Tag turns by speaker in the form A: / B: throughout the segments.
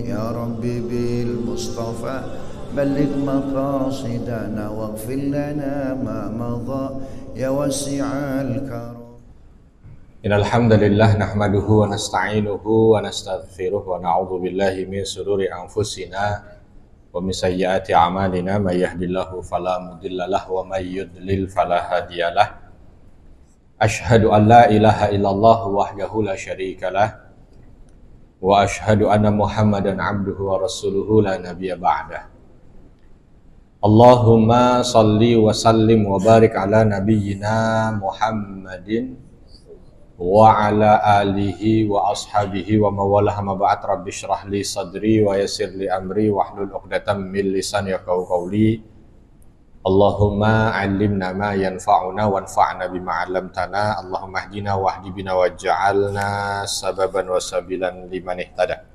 A: يا ربي بالمصطفى بلغ مقاصدنا واغفر لنا ما مضى يا واسع الكرم.
B: إن الحمد لله نحمده ونستعينه ونستغفره ونعوذ بالله من شرور أنفسنا ومن سيئات أعمالنا من يهد الله فلا مضل له ومن يضلل فلا هادي له أشهد أن لا إله إلا الله وحده لا شريك له وأشهد أن محمدا عبده ورسوله لا نبي بعده اللهم صل وسلم وبارك على نبينا محمد وعلى آله وأصحابه ومن والاه ما بعد رب اشرح لي صدري ويسر لي أمري واحلل عقدة من لساني يفقهوا قولي اللهم علمنا ما ينفعنا وانفعنا بما علمتنا اللهم اهدنا واهد بنا واجعلنا sababan wasabilan liman ihtada.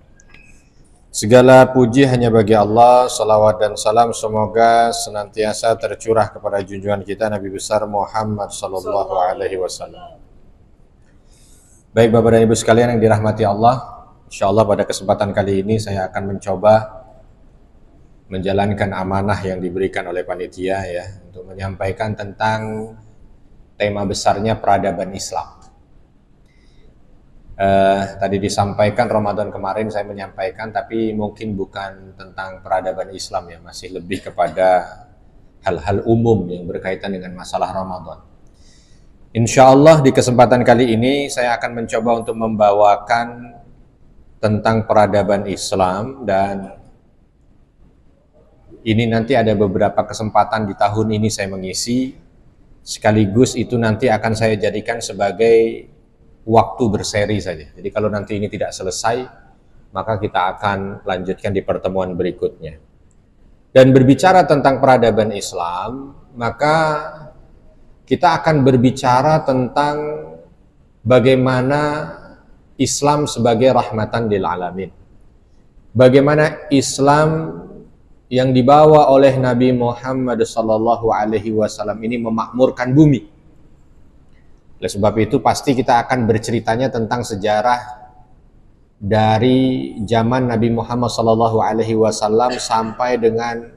B: Segala puji hanya bagi Allah, salawat dan salam semoga senantiasa tercurah kepada junjungan kita Nabi besar Muhammad sallallahu alaihi wasallam. Baik Bapak dan Ibu sekalian yang dirahmati Allah, insyaallah pada kesempatan kali ini saya akan mencoba menjalankan amanah yang diberikan oleh panitia ya untuk menyampaikan tentang tema besarnya peradaban Islam. Tadi disampaikan Ramadan kemarin saya menyampaikan, tapi mungkin bukan tentang peradaban Islam ya, masih lebih kepada hal-hal umum yang berkaitan dengan masalah Ramadan. Insya Allah di kesempatan kali ini saya akan mencoba untuk membawakan tentang peradaban Islam, dan ini nanti ada beberapa kesempatan di tahun ini saya mengisi, sekaligus itu nanti akan saya jadikan sebagai waktu berseri saja. Jadi kalau nanti ini tidak selesai, maka kita akan lanjutkan di pertemuan berikutnya. Dan berbicara tentang peradaban Islam, maka kita akan berbicara tentang bagaimana Islam sebagai rahmatan lil alamin. Bagaimana Islam yang dibawa oleh Nabi Muhammad sallallahu alaihi wasallam ini memakmurkan bumi. Oleh sebab itu pasti kita akan berceritanya tentang sejarah dari zaman Nabi Muhammad sallallahu alaihi wasallam sampai dengan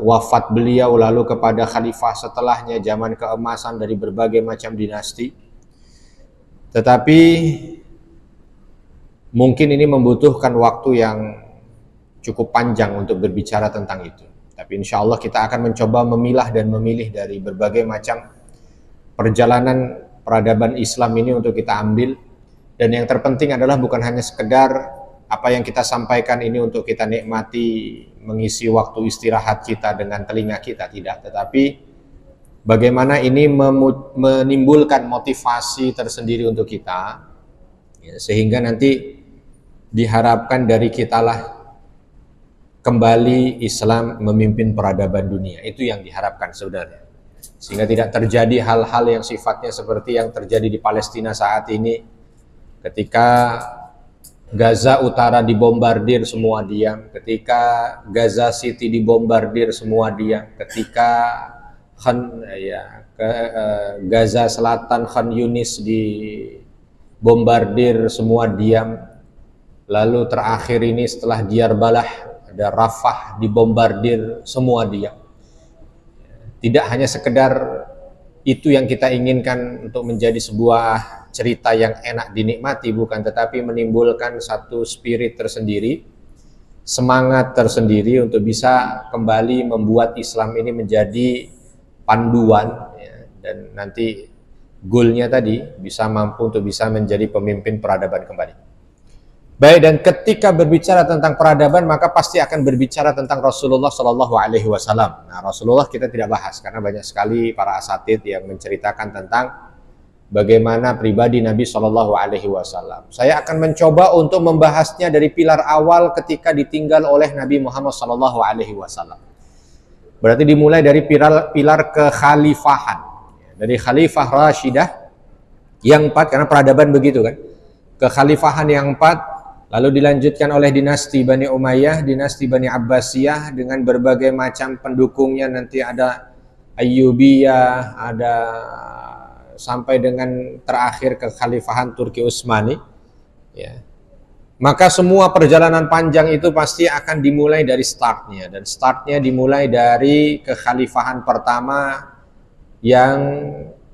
B: wafat beliau, lalu kepada khalifah setelahnya, zaman keemasan dari berbagai macam dinasti. Tetapi mungkin ini membutuhkan waktu yang cukup panjang untuk berbicara tentang itu. Tapi insya Allah kita akan mencoba memilah dan memilih dari berbagai macam perjalanan peradaban Islam ini untuk kita ambil. Dan yang terpenting adalah bukan hanya sekedar apa yang kita sampaikan ini untuk kita nikmati, mengisi waktu istirahat kita dengan telinga kita, tidak. Tetapi bagaimana ini menimbulkan motivasi tersendiri untuk kita, sehingga nanti diharapkan dari kitalah kembali Islam memimpin peradaban dunia. Itu yang diharapkan sebenarnya, sehingga tidak terjadi hal-hal yang sifatnya seperti yang terjadi di Palestina saat ini, ketika Gaza Utara dibombardir semua diam, ketika Gaza City dibombardir semua diam, ketika Gaza Selatan Khan Yunis dibombardir semua diam. Lalu terakhir ini setelah Diyarbalah ada Rafah dibombardir semua diam. Tidak hanya sekedar itu yang kita inginkan untuk menjadi sebuah cerita yang enak dinikmati, bukan, tetapi menimbulkan satu spirit tersendiri, semangat tersendiri untuk bisa kembali membuat Islam ini menjadi panduan dan nanti goalnya tadi bisa mampu untuk bisa menjadi pemimpin peradaban kembali. Baik, dan ketika berbicara tentang peradaban maka pasti akan berbicara tentang Rasulullah Shallallahu Alaihi Wasallam. Nah, Rasulullah kita tidak bahas karena banyak sekali para asatid yang menceritakan tentang bagaimana pribadi Nabi Shallallahu Alaihi Wasallam. Saya akan mencoba untuk membahasnya dari pilar awal ketika ditinggal oleh Nabi Muhammad Shallallahu Alaihi Wasallam. Berarti dimulai dari pilar kekhalifahan, dari Khalifah Rashidah yang 4, karena peradaban begitu kan, kekhalifahan yang 4. Lalu dilanjutkan oleh dinasti Bani Umayyah, dinasti Bani Abbasiyah dengan berbagai macam pendukungnya, nanti ada Ayyubiyah, ada sampai dengan terakhir kekhalifahan Turki Utsmani. ya, maka semua perjalanan panjang itu pasti akan dimulai dari startnya, dan startnya dimulai dari kekhalifahan pertama yang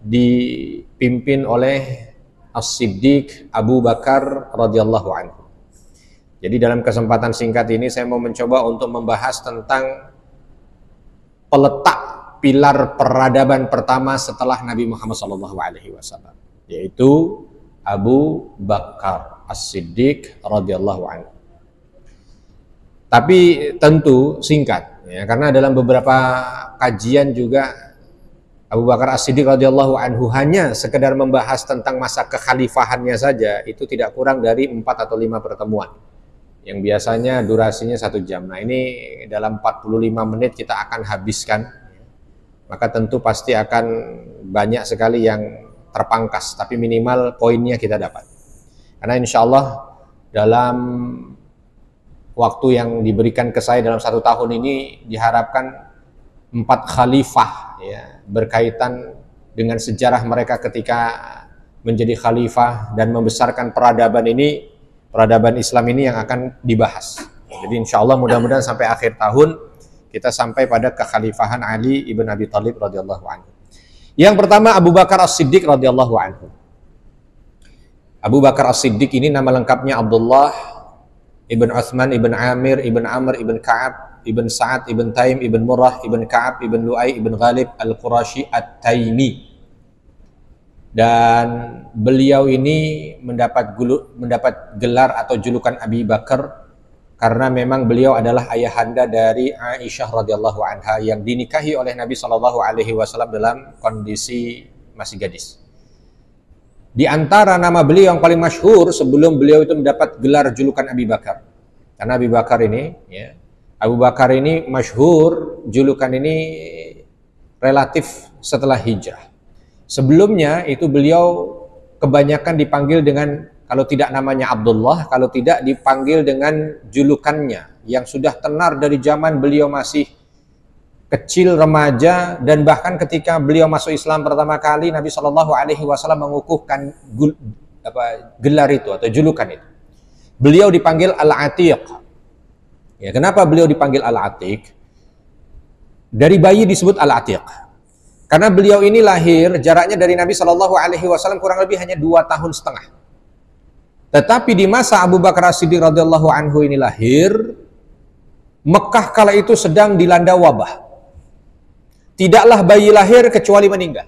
B: dipimpin oleh As-Siddiq Abu Bakar radhiyallahu anhu. Jadi dalam kesempatan singkat ini saya mau mencoba untuk membahas tentang peletak pilar peradaban pertama setelah Nabi Muhammad SAW, yaitu Abu Bakar As-Siddiq radhiyallahu anhu. Tapi tentu singkat, ya, karena dalam beberapa kajian juga Abu Bakar As-Siddiq radhiyallahu anhu hanya sekedar membahas tentang masa kekhalifahannya saja, itu tidak kurang dari 4 atau 5 pertemuan yang biasanya durasinya 1 jam. Nah, ini dalam 45 menit kita akan habiskan, maka tentu pasti akan banyak sekali yang terpangkas, tapi minimal poinnya kita dapat. Karena insya Allah dalam waktu yang diberikan ke saya dalam 1 tahun ini diharapkan 4 khalifah, ya, berkaitan dengan sejarah mereka ketika menjadi khalifah dan membesarkan peradaban ini, peradaban Islam ini yang akan dibahas. Jadi insya Allah mudah-mudahan sampai akhir tahun kita sampai pada kekhalifahan Ali ibn Abi Thalib radhiyallahu anhu. Yang pertama Abu Bakar As-Siddiq radhiyallahu anhu. Abu Bakar As-Siddiq ini nama lengkapnya Abdullah ibn Uthman ibn Amir ibn Amr ibn Ka'ab ibn Sa'ad ibn Taim ibn Murrah ibn Ka'ab ibn Lu'ay ibn Ghalib Al-Qurashi At-Taimi. Dan beliau ini mendapat gelar atau julukan Abi Bakar karena memang beliau adalah ayahanda dari Aisyah radhiyallahu anha yang dinikahi oleh Nabi SAW dalam kondisi masih gadis. Di antara nama beliau yang paling masyhur sebelum beliau itu mendapat gelar julukan Abi Bakar, karena Abi Bakar ini, ya, Abu Bakar ini masyhur, julukan ini relatif setelah hijrah. Sebelumnya itu beliau kebanyakan dipanggil dengan, kalau tidak namanya Abdullah, kalau tidak dipanggil dengan julukannya yang sudah tenar dari zaman beliau masih kecil, remaja, dan bahkan ketika beliau masuk Islam pertama kali Nabi SAW mengukuhkan gelar itu atau julukan itu. Beliau dipanggil Al-Atiq. Ya, kenapa beliau dipanggil Al-Atiq? Dari bayi disebut Al-Atiq. Karena beliau ini lahir, jaraknya dari Nabi SAW kurang lebih hanya 2,5 tahun. Tetapi di masa Abu Bakar As-Siddiq radhiyallahu anhu ini lahir, Mekah kala itu sedang dilanda wabah. Tidaklah bayi lahir kecuali meninggal.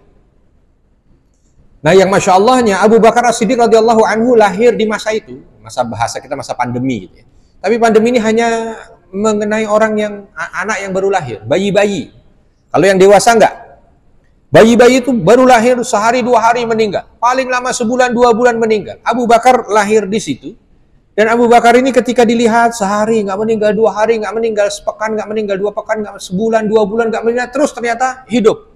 B: Nah, yang Masya Allahnya Abu Bakar As-Siddiq radhiyallahu anhu lahir di masa itu, masa bahasa kita masa pandemi gitu ya. Tapi pandemi ini hanya mengenai orang yang anak yang baru lahir, bayi-bayi. Kalau yang dewasa enggak. Bayi-bayi itu baru lahir sehari 2 hari meninggal. Paling lama sebulan 2 bulan meninggal. Abu Bakar lahir di situ. Dan Abu Bakar ini ketika dilihat sehari nggak meninggal, 2 hari nggak meninggal, sepekan nggak meninggal, 2 pekan nggak, sebulan 2 bulan nggak meninggal, terus ternyata hidup.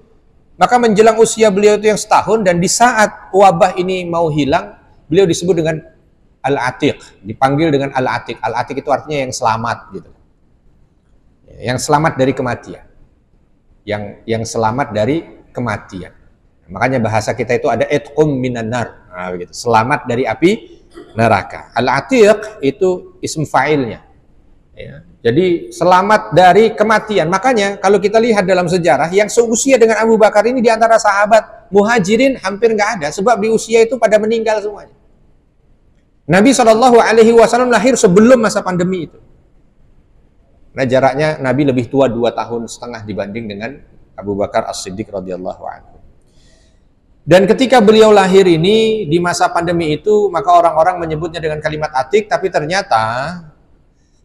B: Maka menjelang usia beliau itu yang setahun, dan di saat wabah ini mau hilang, beliau disebut dengan Al-Atiq, dipanggil dengan Al-Atiq. Al-Atiq itu artinya yang selamat gitu. Yang selamat dari kematian. Yang selamat dari kematian. Makanya bahasa kita itu ada itqum minan nar. Nah, begitu. Selamat dari api neraka. Al-Atiq itu ism fa'ilnya. Ya. Jadi selamat dari kematian. Makanya kalau kita lihat dalam sejarah, yang seusia dengan Abu Bakar ini di antara sahabat muhajirin hampir nggak ada, sebab di usia itu pada meninggal semuanya. Nabi SAW lahir sebelum masa pandemi itu. Nah, jaraknya Nabi lebih tua 2,5 tahun dibanding dengan Abu Bakar As-Siddiq radhiyallahu anhu. Dan ketika beliau lahir ini di masa pandemi itu, maka orang-orang menyebutnya dengan kalimat Atiq, tapi ternyata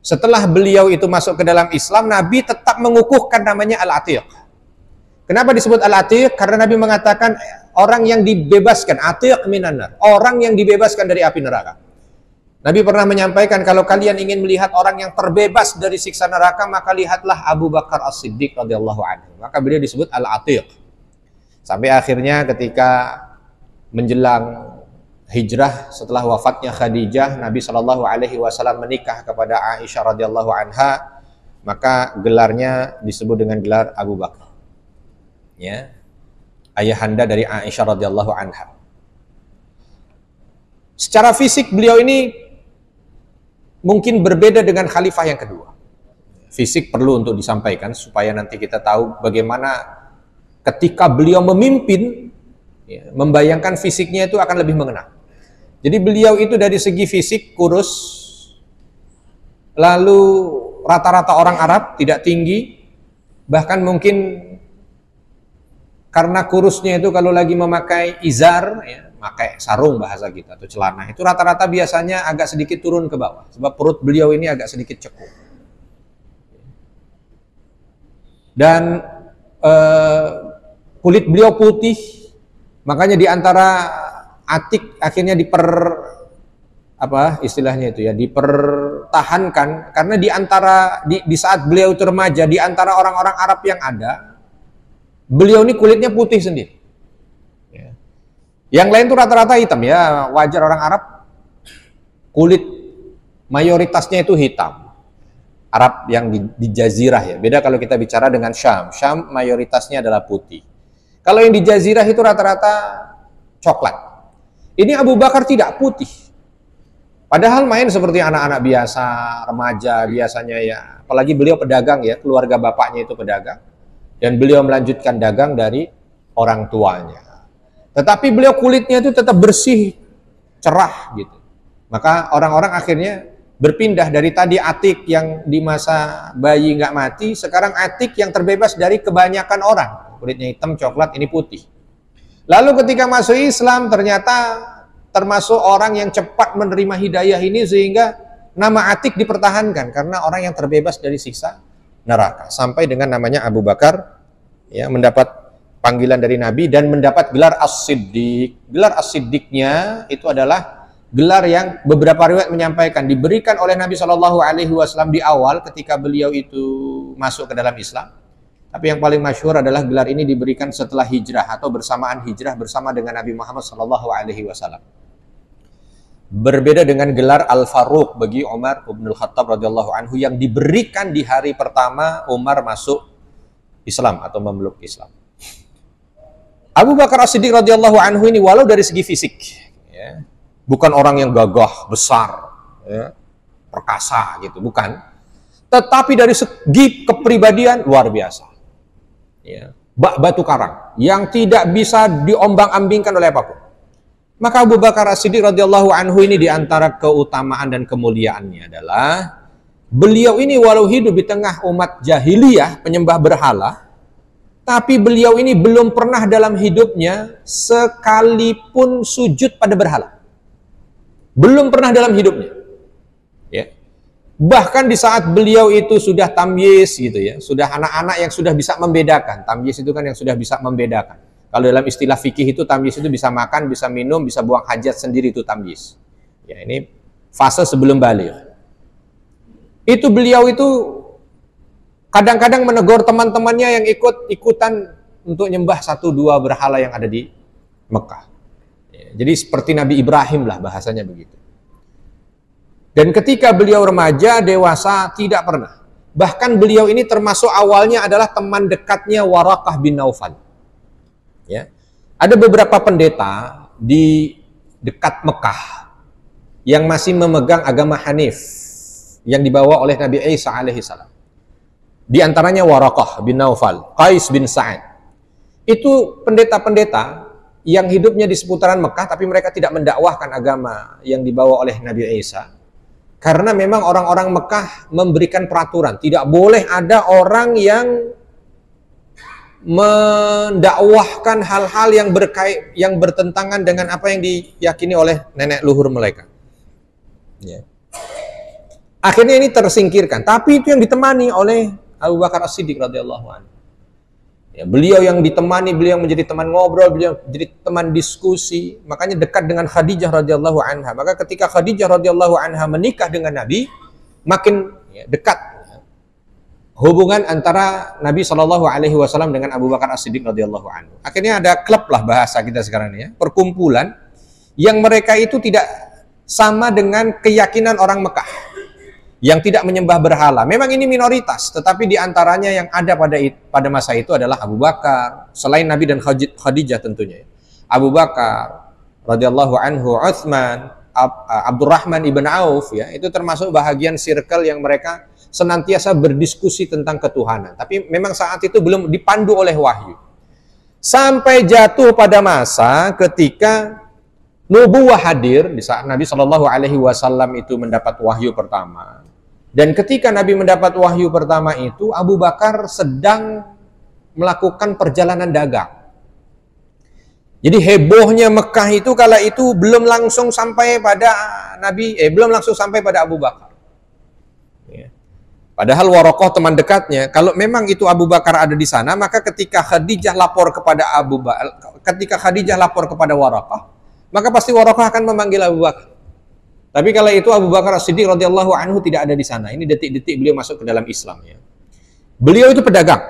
B: setelah beliau itu masuk ke dalam Islam, Nabi tetap mengukuhkan namanya Al-Atiq. Kenapa disebut Al-Atiq? Karena Nabi mengatakan orang yang dibebaskan, Atiq minan nar, orang yang dibebaskan dari api neraka. Nabi pernah menyampaikan, kalau kalian ingin melihat orang yang terbebas dari siksa neraka, maka lihatlah Abu Bakar As-Siddiq radhiyallahu anhu. Maka beliau disebut Al-Atiq. Sampai akhirnya ketika menjelang hijrah setelah wafatnya Khadijah, Nabi SAW menikah kepada Aisyah radhiyallahu anha, maka gelarnya disebut dengan gelar Abu Bakar. Ya, ayahanda dari Aisyah radhiyallahu anha. Secara fisik beliau ini mungkin berbeda dengan khalifah yang kedua. Fisik perlu untuk disampaikan supaya nanti kita tahu bagaimana ketika beliau memimpin, ya, membayangkan fisiknya itu akan lebih mengena. Jadi beliau itu dari segi fisik kurus, lalu rata-rata orang Arab tidak tinggi, bahkan mungkin karena kurusnya itu kalau lagi memakai izar, ya, pakai sarung bahasa kita atau celana, itu rata-rata biasanya agak sedikit turun ke bawah, sebab perut beliau ini agak sedikit cekung. Dan kulit beliau putih, makanya di antara atik akhirnya dipertahankan karena di saat beliau itu remaja, di antara orang-orang Arab yang ada, beliau ini kulitnya putih sendiri. Ya. Yang lain tuh rata-rata hitam, ya wajar orang Arab kulit mayoritasnya itu hitam. Arab yang di Jazirah, ya. Beda kalau kita bicara dengan Syam. Syam mayoritasnya adalah putih. Kalau yang di Jazirah itu rata-rata coklat. Ini Abu Bakar tidak putih. Padahal main seperti anak-anak biasa, remaja biasanya, ya. Apalagi beliau pedagang, ya, keluarga bapaknya itu pedagang. Dan beliau melanjutkan dagang dari orang tuanya. Tetapi beliau kulitnya itu tetap bersih, cerah gitu. Maka orang-orang akhirnya berpindah dari tadi atik yang di masa bayi nggak mati, sekarang atik yang terbebas dari kebanyakan orang. Kulitnya hitam, coklat, ini putih. Lalu ketika masuk Islam ternyata termasuk orang yang cepat menerima hidayah ini, sehingga nama atik dipertahankan karena orang yang terbebas dari siksa neraka. Sampai dengan namanya Abu Bakar, ya, mendapat panggilan dari Nabi dan mendapat gelar As-Siddiq. Gelar As-Siddiqnya itu adalah gelar yang beberapa riwayat menyampaikan diberikan oleh Nabi Shallallahu Alaihi Wasallam di awal ketika beliau itu masuk ke dalam Islam. Tapi yang paling masyhur adalah gelar ini diberikan setelah hijrah atau bersamaan hijrah bersama dengan Nabi Muhammad Shallallahu Alaihi Wasallam. Berbeda dengan gelar Al-Faruq bagi Umar bin Khattab radhiyallahu anhu yang diberikan di hari pertama Umar masuk Islam atau memeluk Islam. Abu Bakar As-Siddiq radhiyallahu anhu ini walau dari segi fisik, ya, bukan orang yang gagah, besar, ya, perkasa gitu, bukan. Tetapi dari segi kepribadian luar biasa. Ya, bak batu karang yang tidak bisa diombang-ambingkan oleh apapun. Maka Abu Bakar As-Siddiq radhiyallahu anhu ini di antara keutamaan dan kemuliaannya adalah beliau ini walau hidup di tengah umat jahiliyah penyembah berhala, tapi beliau ini belum pernah dalam hidupnya sekalipun sujud pada berhala. Belum pernah dalam hidupnya. Ya. Bahkan di saat beliau itu sudah tamyiz gitu, ya, sudah anak-anak yang sudah bisa membedakan. Tamyiz itu kan yang sudah bisa membedakan. Kalau dalam istilah fikih itu tamyiz itu bisa makan, bisa minum, bisa buang hajat sendiri, itu tamyiz. Ya, ini fase sebelum baligh. Itu beliau itu kadang-kadang menegur teman-temannya yang ikutan untuk nyembah 1-2 berhala yang ada di Mekah. Ya, jadi seperti Nabi Ibrahim lah bahasanya begitu. Dan ketika beliau remaja, dewasa, tidak pernah. Bahkan beliau ini termasuk awalnya adalah teman dekatnya Waraqah bin Naufal. Ya. Ada beberapa pendeta di dekat Mekah yang masih memegang agama Hanif yang dibawa oleh Nabi Isa alaihissalam. Di antaranya Waraqah bin Naufal, Qais bin Sa'ad. Itu pendeta-pendeta yang hidupnya di seputaran Mekah, tapi mereka tidak mendakwahkan agama yang dibawa oleh Nabi Isa. Karena memang orang-orang Mekah memberikan peraturan, tidak boleh ada orang yang mendakwahkan hal-hal yang bertentangan dengan apa yang diyakini oleh nenek luhur mereka. Ya. Akhirnya ini tersingkirkan, tapi itu yang ditemani oleh Abu Bakar As-Siddiq radhiyallahu anhu. Ya, beliau yang ditemani, beliau menjadi teman ngobrol, beliau menjadi teman diskusi, makanya dekat dengan Khadijah radhiyallahu anha. Maka ketika Khadijah radhiyallahu anha menikah dengan Nabi, makin dekat hubungan antara Nabi Shallallahu Alaihi Wasallam dengan Abu Bakar As-Siddiq radhiyallahu anhu. Akhirnya ada klub lah bahasa kita sekarang ini, ya, perkumpulan yang mereka itu tidak sama dengan keyakinan orang Mekah yang tidak menyembah berhala. Memang ini minoritas, tetapi di antaranya yang ada pada masa itu adalah Abu Bakar, selain Nabi dan Khadijah tentunya. Abu Bakar radhiyallahu anhu, Utsman, Abdurrahman ibn Auf ya, itu termasuk bahagian circle yang mereka senantiasa berdiskusi tentang ketuhanan. Tapi memang saat itu belum dipandu oleh wahyu. Sampai jatuh pada masa ketika nubuwah hadir, di saat Nabi Shallallahu Alaihi Wasallam itu mendapat wahyu pertama. Dan ketika Nabi mendapat wahyu pertama itu, Abu Bakar sedang melakukan perjalanan dagang. Jadi hebohnya Mekah itu kala itu belum langsung sampai pada belum langsung sampai pada Abu Bakar. Ya. Padahal Warokoh teman dekatnya, kalau memang itu Abu Bakar ada di sana, maka ketika Khadijah lapor kepada Warokoh, maka pasti Warokoh akan memanggil Abu Bakar. Tapi kalau itu Abu Bakar As-Siddiq radhiyallahu anhu tidak ada di sana. Ini detik-detik beliau masuk ke dalam Islam ya. Beliau itu pedagang.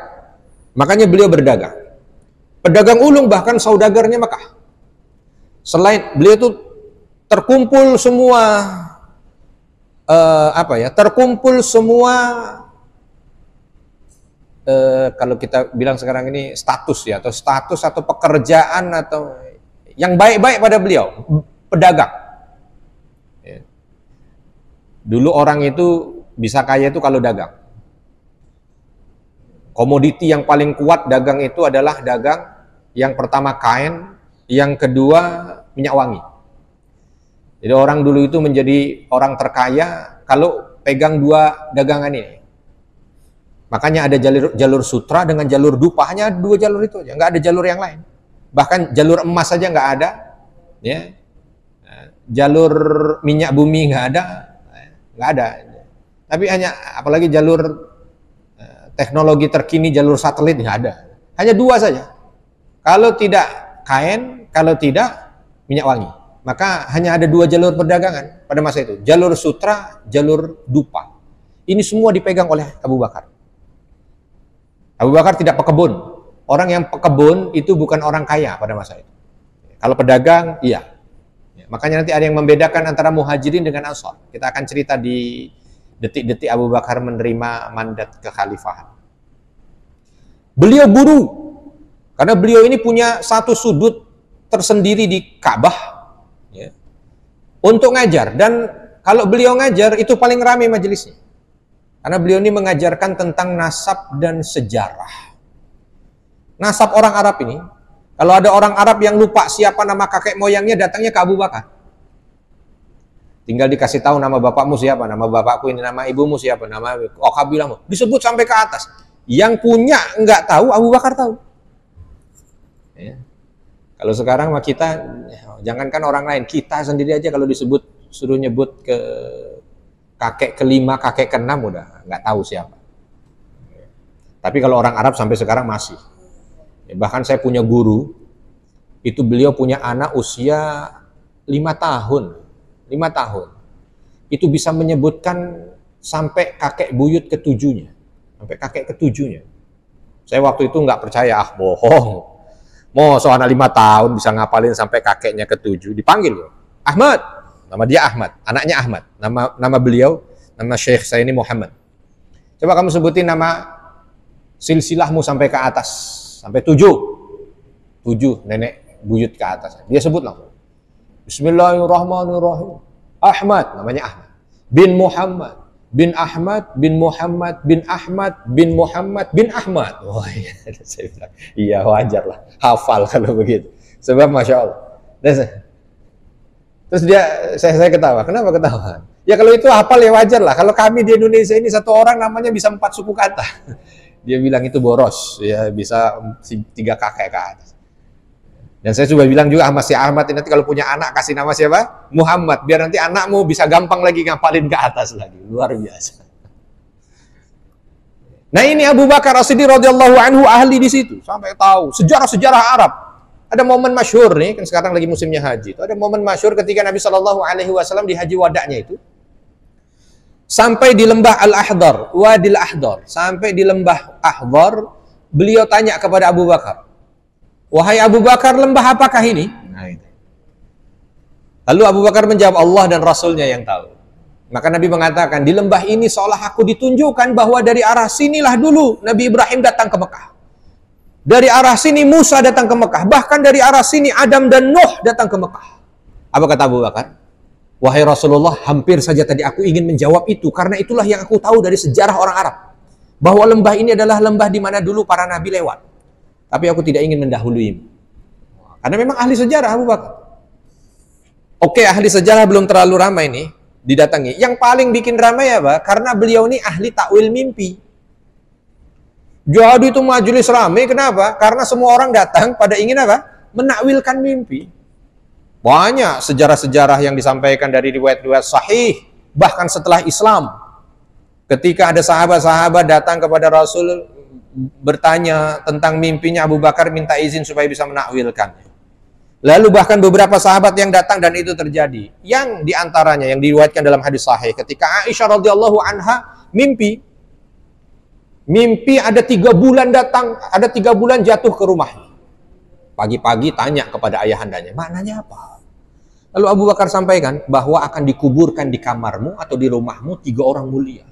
B: Makanya beliau berdagang. Pedagang ulung, bahkan saudagarnya Mekah. Selain beliau itu terkumpul semua terkumpul semua kalau kita bilang sekarang ini status ya, atau status atau pekerjaan atau yang baik-baik pada beliau, pedagang. Ya. Dulu orang itu bisa kaya itu kalau dagang. Komoditi yang paling kuat dagang itu adalah dagang yang pertama kain, yang kedua minyak wangi. Jadi orang dulu itu menjadi orang terkaya kalau pegang dua dagangan ini. Makanya ada jalur sutra dengan jalur dupa, hanya dua jalur itu aja, nggak ada jalur yang lain. Bahkan jalur emas saja nggak ada, ya. Jalur minyak bumi nggak ada. Tapi hanya apalagi jalur teknologi terkini, jalur satelit nggak ada. Hanya dua saja. Kalau tidak kain, kalau tidak minyak wangi. Maka hanya ada dua jalur perdagangan pada masa itu. Jalur sutra, jalur dupa. Ini semua dipegang oleh Abu Bakar. Abu Bakar tidak pekebun. Orang yang pekebun itu bukan orang kaya pada masa itu. Kalau pedagang, iya. Makanya nanti ada yang membedakan antara muhajirin dengan ansar. Kita akan cerita di detik-detik Abu Bakar menerima mandat kekhalifahan. Beliau buru. Karena beliau ini punya satu sudut tersendiri di Ka'bah ya, untuk ngajar. Dan kalau beliau ngajar itu paling ramai majelisnya. Karena beliau ini mengajarkan tentang nasab dan sejarah. Nasab orang Arab ini, kalau ada orang Arab yang lupa siapa nama kakek moyangnya, datangnya ke Abu Bakar. Tinggal dikasih tahu nama bapakmu siapa, nama bapakku ini, nama ibumu siapa, nama kabilahmu. Disebut sampai ke atas. Yang punya nggak tahu, Abu Bakar tahu. Ya. Kalau sekarang mah kita, jangankan orang lain, kita sendiri aja kalau suruh nyebut ke kakek kelima, kakek keenam udah nggak tahu siapa. Tapi kalau orang Arab sampai sekarang masih. Ya, bahkan saya punya guru, itu beliau punya anak usia 5 tahun. 5 tahun. Itu bisa menyebutkan sampai kakek buyut ketujuhnya. Sampai kakek ketujuhnya. Saya waktu itu nggak percaya, bohong. Mau soal anak 5 tahun bisa ngapalin sampai kakeknya ketujuh, dipanggil loh. Ahmad, nama dia Ahmad, anaknya Ahmad. Nama beliau, nama Syekh saya ini Muhammad. Coba kamu sebutin nama silsilahmu sampai ke atas, sampai 7 nenek buyut ke atas. Dia sebut langsung. Bismillahirrahmanirrahim. Ahmad, namanya Ahmad. Bin Muhammad. Bin Ahmad, bin Muhammad, bin Ahmad, bin Muhammad, bin Ahmad. Wah, iya, saya bilang, iya wajar lah, hafal kalau begitu. Sebab Masya Allah. Terus saya ketawa. Kenapa ketawa? Ya kalau itu hafal ya wajar lah. Kalau kami di Indonesia ini satu orang namanya bisa 4 suku kata. Dia bilang itu boros, ya bisa 3 kakek ke atas. Dan saya coba bilang juga sama si Ahmad, nanti kalau punya anak kasih nama siapa? Muhammad, biar nanti anakmu bisa gampang lagi ngapalin ke atas lagi. Luar biasa. Nah ini Abu Bakar As-Siddiq radhiyallahu anhu ahli di situ, sampai tahu sejarah-sejarah Arab. Ada momen masyhur nih, kan sekarang lagi musimnya haji. Itu ada momen masyhur ketika Nabi Shallallahu Alaihi Wasallam di haji wadaknya itu, sampai di lembah Al-Ahdar, Wadil Ahdar, sampai di lembah Ahdar, beliau tanya kepada Abu Bakar, wahai Abu Bakar, lembah apakah ini? Nah, itu. Lalu Abu Bakar menjawab, Allah dan Rasulnya yang tahu. Maka Nabi mengatakan, di lembah ini seolah aku ditunjukkan bahwa dari arah sinilah dulu Nabi Ibrahim datang ke Mekah. Dari arah sini Musa datang ke Mekah. Bahkan dari arah sini Adam dan Nuh datang ke Mekah. Apa kata Abu Bakar? Wahai Rasulullah, hampir saja tadi aku ingin menjawab itu, karena itulah yang aku tahu dari sejarah orang Arab, bahwa lembah ini adalah lembah di mana dulu para nabi lewat. Tapi aku tidak ingin mendahuluimu. Karena memang ahli sejarah Abu Bakar. Oke, ahli sejarah belum terlalu ramai nih didatangi. Yang paling bikin ramai apa? Karena beliau ini ahli takwil mimpi. Jadi itu majelis ramai, kenapa? Karena semua orang datang pada ingin apa? Menakwilkan mimpi. Banyak sejarah-sejarah yang disampaikan dari riwayat-riwayat sahih, bahkan setelah Islam. Ketika ada sahabat-sahabat datang kepada Rasul bertanya tentang mimpinya, Abu Bakar minta izin supaya bisa menakwilkannya. Lalu bahkan beberapa sahabat yang datang dan itu terjadi. Yang diantaranya yang diriwayatkan dalam hadis sahih, ketika Aisyah radhiyallahu anha mimpi ada 3 bulan datang, ada 3 bulan jatuh ke rumahnya. Pagi-pagi tanya kepada ayahandanya, maknanya apa? Lalu Abu Bakar sampaikan bahwa akan dikuburkan di kamarmu atau di rumahmu 3 orang mulia.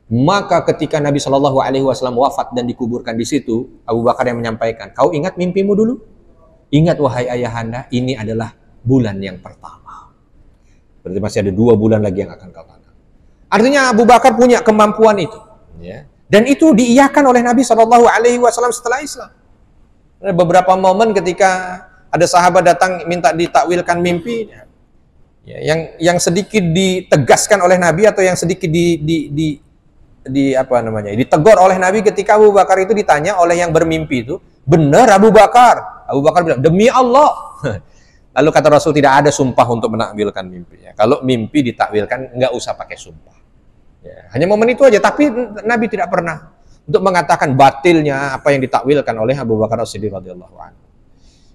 B: Maka ketika Nabi Shallallahu Alaihi Wasallam wafat dan dikuburkan di situ, Abu Bakar yang menyampaikan, kau ingat mimpimu dulu? Ingat wahai ayahanda, ini adalah bulan yang pertama. Berarti masih ada 2 bulan lagi yang akan kau tangkap. Artinya Abu Bakar punya kemampuan itu, ya. Dan itu diiyakan oleh Nabi Shallallahu Alaihi Wasallam setelah Islam. Ada beberapa momen ketika ada sahabat datang minta ditakwilkan mimpi, ya, yang sedikit ditegaskan oleh Nabi atau yang sedikit ditegur oleh Nabi ketika Abu Bakar itu ditanya oleh yang bermimpi itu, benar Abu Bakar? Abu Bakar bilang, demi Allah. Lalu kata Rasul, tidak ada sumpah untuk menakwilkan mimpi. Ya. Kalau mimpi ditakwilkan, nggak usah pakai sumpah. Ya, hanya momen itu aja. Tapi Nabi tidak pernah untuk mengatakan batilnya apa yang ditakwilkan oleh Abu Bakar As-Siddiq radhiyallahu anhu.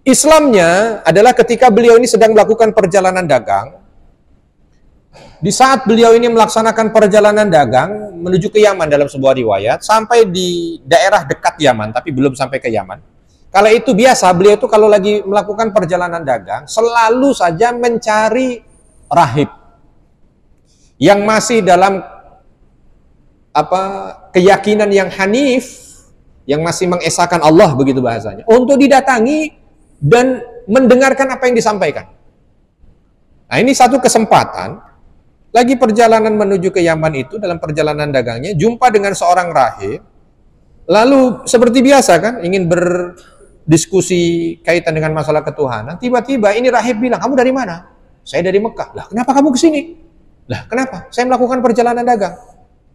B: Islamnya adalah ketika beliau ini sedang melakukan perjalanan dagang. Di saat beliau ini melaksanakan perjalanan dagang menuju ke Yaman dalam sebuah riwayat, sampai di daerah dekat Yaman, tapi belum sampai ke Yaman. Kala itu biasa, beliau itu kalau lagi melakukan perjalanan dagang, selalu saja mencari rahib yang masih dalam keyakinan yang hanif, yang masih mengesahkan Allah, begitu bahasanya, untuk didatangi dan mendengarkan apa yang disampaikan. Nah, ini satu kesempatan, lagi perjalanan menuju ke Yaman itu, dalam perjalanan dagangnya, jumpa dengan seorang rahib, lalu seperti biasa kan, ingin berdiskusi kaitan dengan masalah ketuhanan. Tiba-tiba ini rahib bilang, kamu dari mana? Saya dari Mekah. Lah, kenapa kamu ke sini? Lah, kenapa? Saya melakukan perjalanan dagang.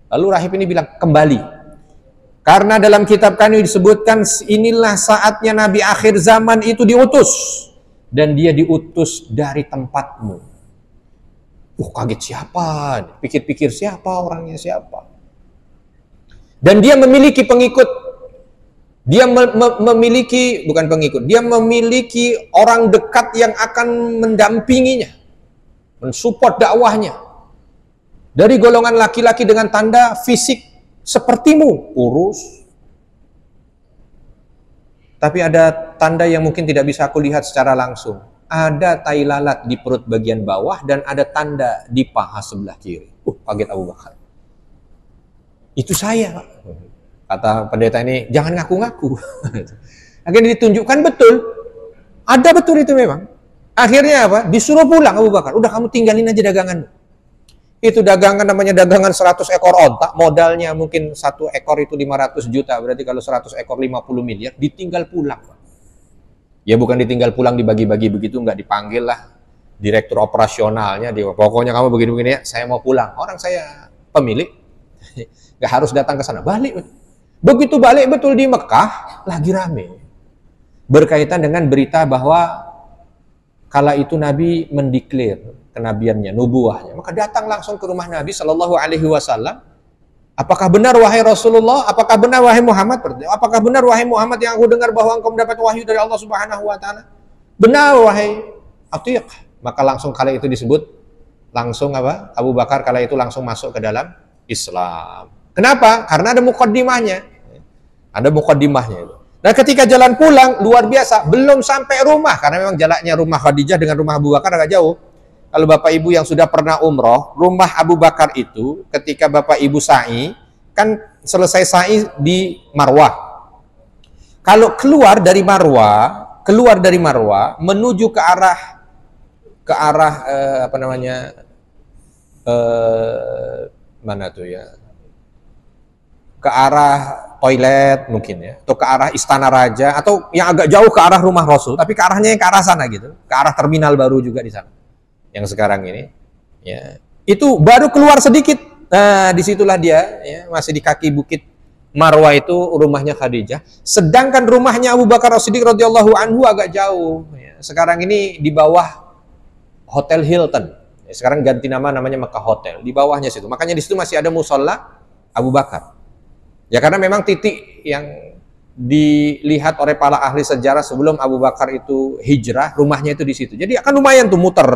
B: Lalu rahib ini bilang, kembali. Karena dalam kitab kami disebutkan, inilah saatnya Nabi akhir zaman itu diutus. Dan dia diutus dari tempatmu. Kaget siapa? Pikir-pikir siapa orangnya, siapa? Dan dia memiliki pengikut. Dia memiliki, bukan pengikut, dia memiliki orang dekat yang akan mendampinginya. Mensupport dakwahnya. Dari golongan laki-laki dengan tanda fisik sepertimu, kurus. Tapi ada tanda yang mungkin tidak bisa aku lihat secara langsung. Ada tai lalat di perut bagian bawah dan ada tanda di paha sebelah kiri. Kaget Abu Bakar. Itu saya, Pak. Kata pendeta ini, jangan ngaku-ngaku. Akhirnya ditunjukkan betul. Ada betul itu memang. Akhirnya apa? Disuruh pulang Abu Bakar. Udah, kamu tinggalin aja daganganmu. Itu dagangan namanya dagangan 100 ekor onta, modalnya mungkin 1 ekor itu 500 juta, berarti kalau 100 ekor 50 miliar, ditinggal pulang. Ya bukan ditinggal pulang dibagi-bagi begitu, nggak dipanggil lah direktur operasionalnya, pokoknya kamu begini-begini ya, saya mau pulang. Orang saya pemilik, nggak harus datang ke sana, balik. Begitu balik betul di Mekah, lagi rame. Berkaitan dengan berita bahwa kala itu Nabi mendeklar kenabiannya, nubuahnya. Maka datang langsung ke rumah Nabi Shallallahu Alaihi Wasallam. Apakah benar wahai Rasulullah? Apakah benar wahai Muhammad? Apakah benar wahai Muhammad yang aku dengar bahwa engkau mendapat wahyu dari Allah Subhanahu Wa Taala? Benar wahai Atiq. Maka langsung kala itu disebut langsung apa? Abu Bakar kala itu langsung masuk ke dalam Islam. Kenapa? Karena ada mukaddimahnya. Ada mukaddimahnya itu. Nah, ketika jalan pulang luar biasa, belum sampai rumah karena memang jaraknya rumah Khadijah dengan rumah Abu Bakar agak jauh. Kalau Bapak Ibu yang sudah pernah umroh, rumah Abu Bakar itu ketika Bapak Ibu sa'i, kan selesai sa'i di Marwah. Kalau keluar dari Marwah menuju ke arah ke arah mana tuh ya? Ke arah toilet mungkin ya, atau ke arah istana raja, atau yang agak jauh ke arah rumah Rasul, tapi ke arahnya yang ke arah sana gitu, ke arah terminal baru juga di sana. Yang sekarang ini, ya itu baru keluar sedikit, nah disitulah dia, ya, masih di kaki bukit Marwah itu rumahnya Khadijah. Sedangkan rumahnya Abu Bakar As-Siddiq radhiyallahu anhu agak jauh. Ya. Sekarang ini di bawah Hotel Hilton. Ya, sekarang ganti namanya Mekah Hotel. Di bawahnya situ. Makanya di situ masih ada musola Abu Bakar. Ya karena memang titik yang dilihat oleh para ahli sejarah sebelum Abu Bakar itu hijrah, rumahnya itu di situ. Jadi akan lumayan tuh muter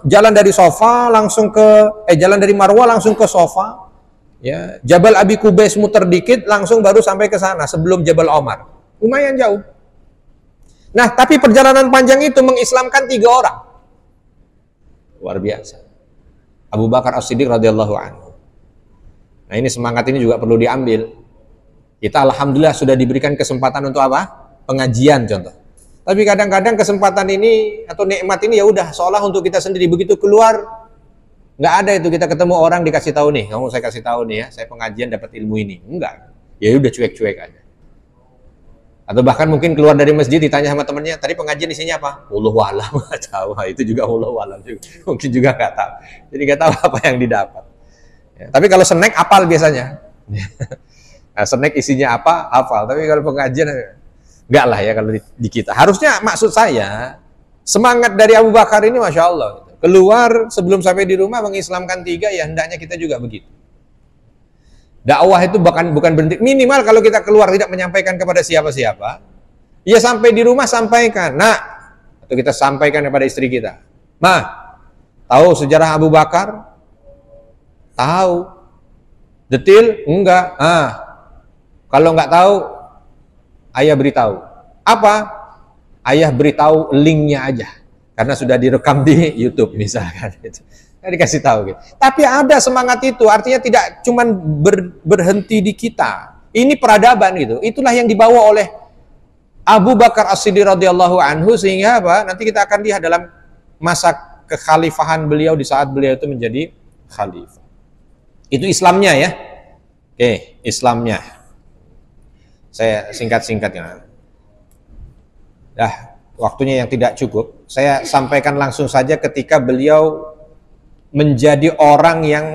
B: jalan dari Sofa langsung ke jalan dari Marwah langsung ke Sofa. Ya, Jabal Abi Kubais muter dikit langsung baru sampai ke sana sebelum Jabal Omar. Lumayan jauh. Nah, tapi perjalanan panjang itu mengislamkan 3 orang. Luar biasa. Abu Bakar As-Siddiq radhiyallahu anhu. Nah, ini semangat ini juga perlu diambil. Kita alhamdulillah sudah diberikan kesempatan untuk apa? Pengajian contoh. Tapi kadang-kadang kesempatan ini atau nikmat ini ya udah seolah untuk kita sendiri, begitu keluar nggak ada itu kita ketemu orang dikasih tahu nih, kamu saya kasih tahu nih ya, saya pengajian dapat ilmu ini. Enggak. Ya udah cuek-cuek aja. Atau bahkan mungkin keluar dari masjid ditanya sama temennya, tadi pengajian isinya apa? Wallahu a'lam. Nggak tahu. Itu juga wallahu a'lam juga. Mungkin juga nggak tahu. Jadi nggak tahu apa yang didapat. Ya, tapi kalau snack apal biasanya. Nah, snack isinya apa? Hafal. Tapi kalau pengajian enggak lah ya kalau di kita. Harusnya maksud saya semangat dari Abu Bakar ini Masya Allah. Keluar sebelum sampai di rumah mengislamkan 3, ya hendaknya kita juga begitu. Dakwah itu bukan berhenti. Minimal kalau kita keluar tidak menyampaikan kepada siapa-siapa, ya sampai di rumah sampaikan. Nah, atau kita sampaikan kepada istri kita. Ma, tahu sejarah Abu Bakar? Tahu. Detil? Enggak. Kalau enggak tahu, ayah beritahu. Apa? Ayah beritahu linknya aja. Karena sudah direkam di YouTube misalkan. Dikasih tahu gitu. Tapi ada semangat itu, artinya tidak cuma berhenti di kita. Ini peradaban gitu. Itulah yang dibawa oleh Abu Bakar As-Siddiq radhiyallahu anhu, sehingga apa? Nanti kita akan lihat dalam masa kekhalifahan beliau di saat beliau itu menjadi khalifah. Itu Islamnya ya. Oke, Islamnya. Saya singkat-singkat ya. Waktunya yang tidak cukup. Saya sampaikan langsung saja ketika beliau menjadi orang yang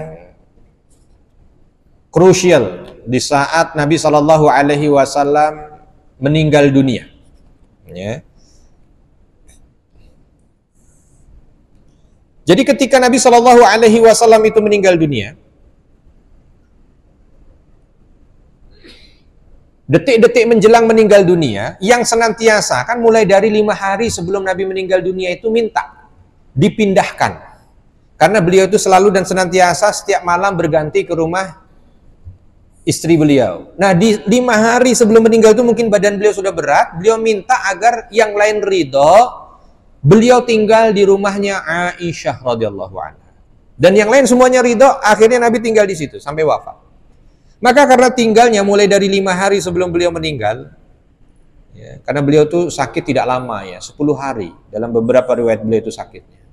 B: krusial di saat Nabi Shallallahu Alaihi Wasallam meninggal dunia. Ya. Jadi ketika Nabi Shallallahu Alaihi Wasallam itu meninggal dunia, detik-detik menjelang meninggal dunia, yang senantiasa kan mulai dari 5 hari sebelum Nabi meninggal dunia itu minta dipindahkan. Karena beliau itu selalu dan senantiasa setiap malam berganti ke rumah istri beliau. Nah, di 5 hari sebelum meninggal itu mungkin badan beliau sudah berat, beliau minta agar yang lain ridho, beliau tinggal di rumahnya Aisyah radhiyallahu anha. Dan yang lain semuanya ridho, akhirnya Nabi tinggal di situ sampai wafat. Maka karena tinggalnya mulai dari 5 hari sebelum beliau meninggal, ya, karena beliau itu sakit tidak lama ya, 10 hari dalam beberapa riwayat beliau itu sakitnya.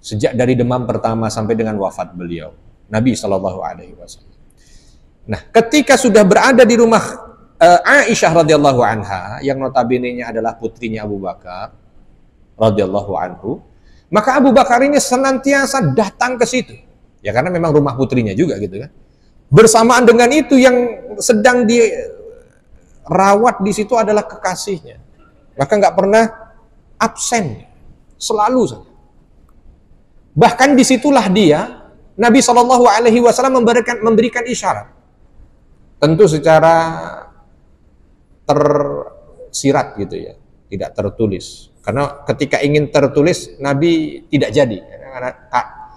B: Sejak dari demam pertama sampai dengan wafat beliau, Nabi Shallallahu Alaihi Wasallam. Nah, ketika sudah berada di rumah Aisyah radhiyallahu anha, yang notabene-nya adalah putrinya Abu Bakar radhiyallahu anhu, maka Abu Bakar ini senantiasa datang ke situ. Ya karena memang rumah putrinya juga gitu kan. Bersamaan dengan itu yang sedang dirawat di situ adalah kekasihnya. Maka nggak pernah absen, selalu saja. Bahkan disitulah dia, Nabi Shallallahu Alaihi Wasallam memberikan isyarat, tentu secara tersirat gitu ya, tidak tertulis. Karena ketika ingin tertulis, Nabi tidak jadi.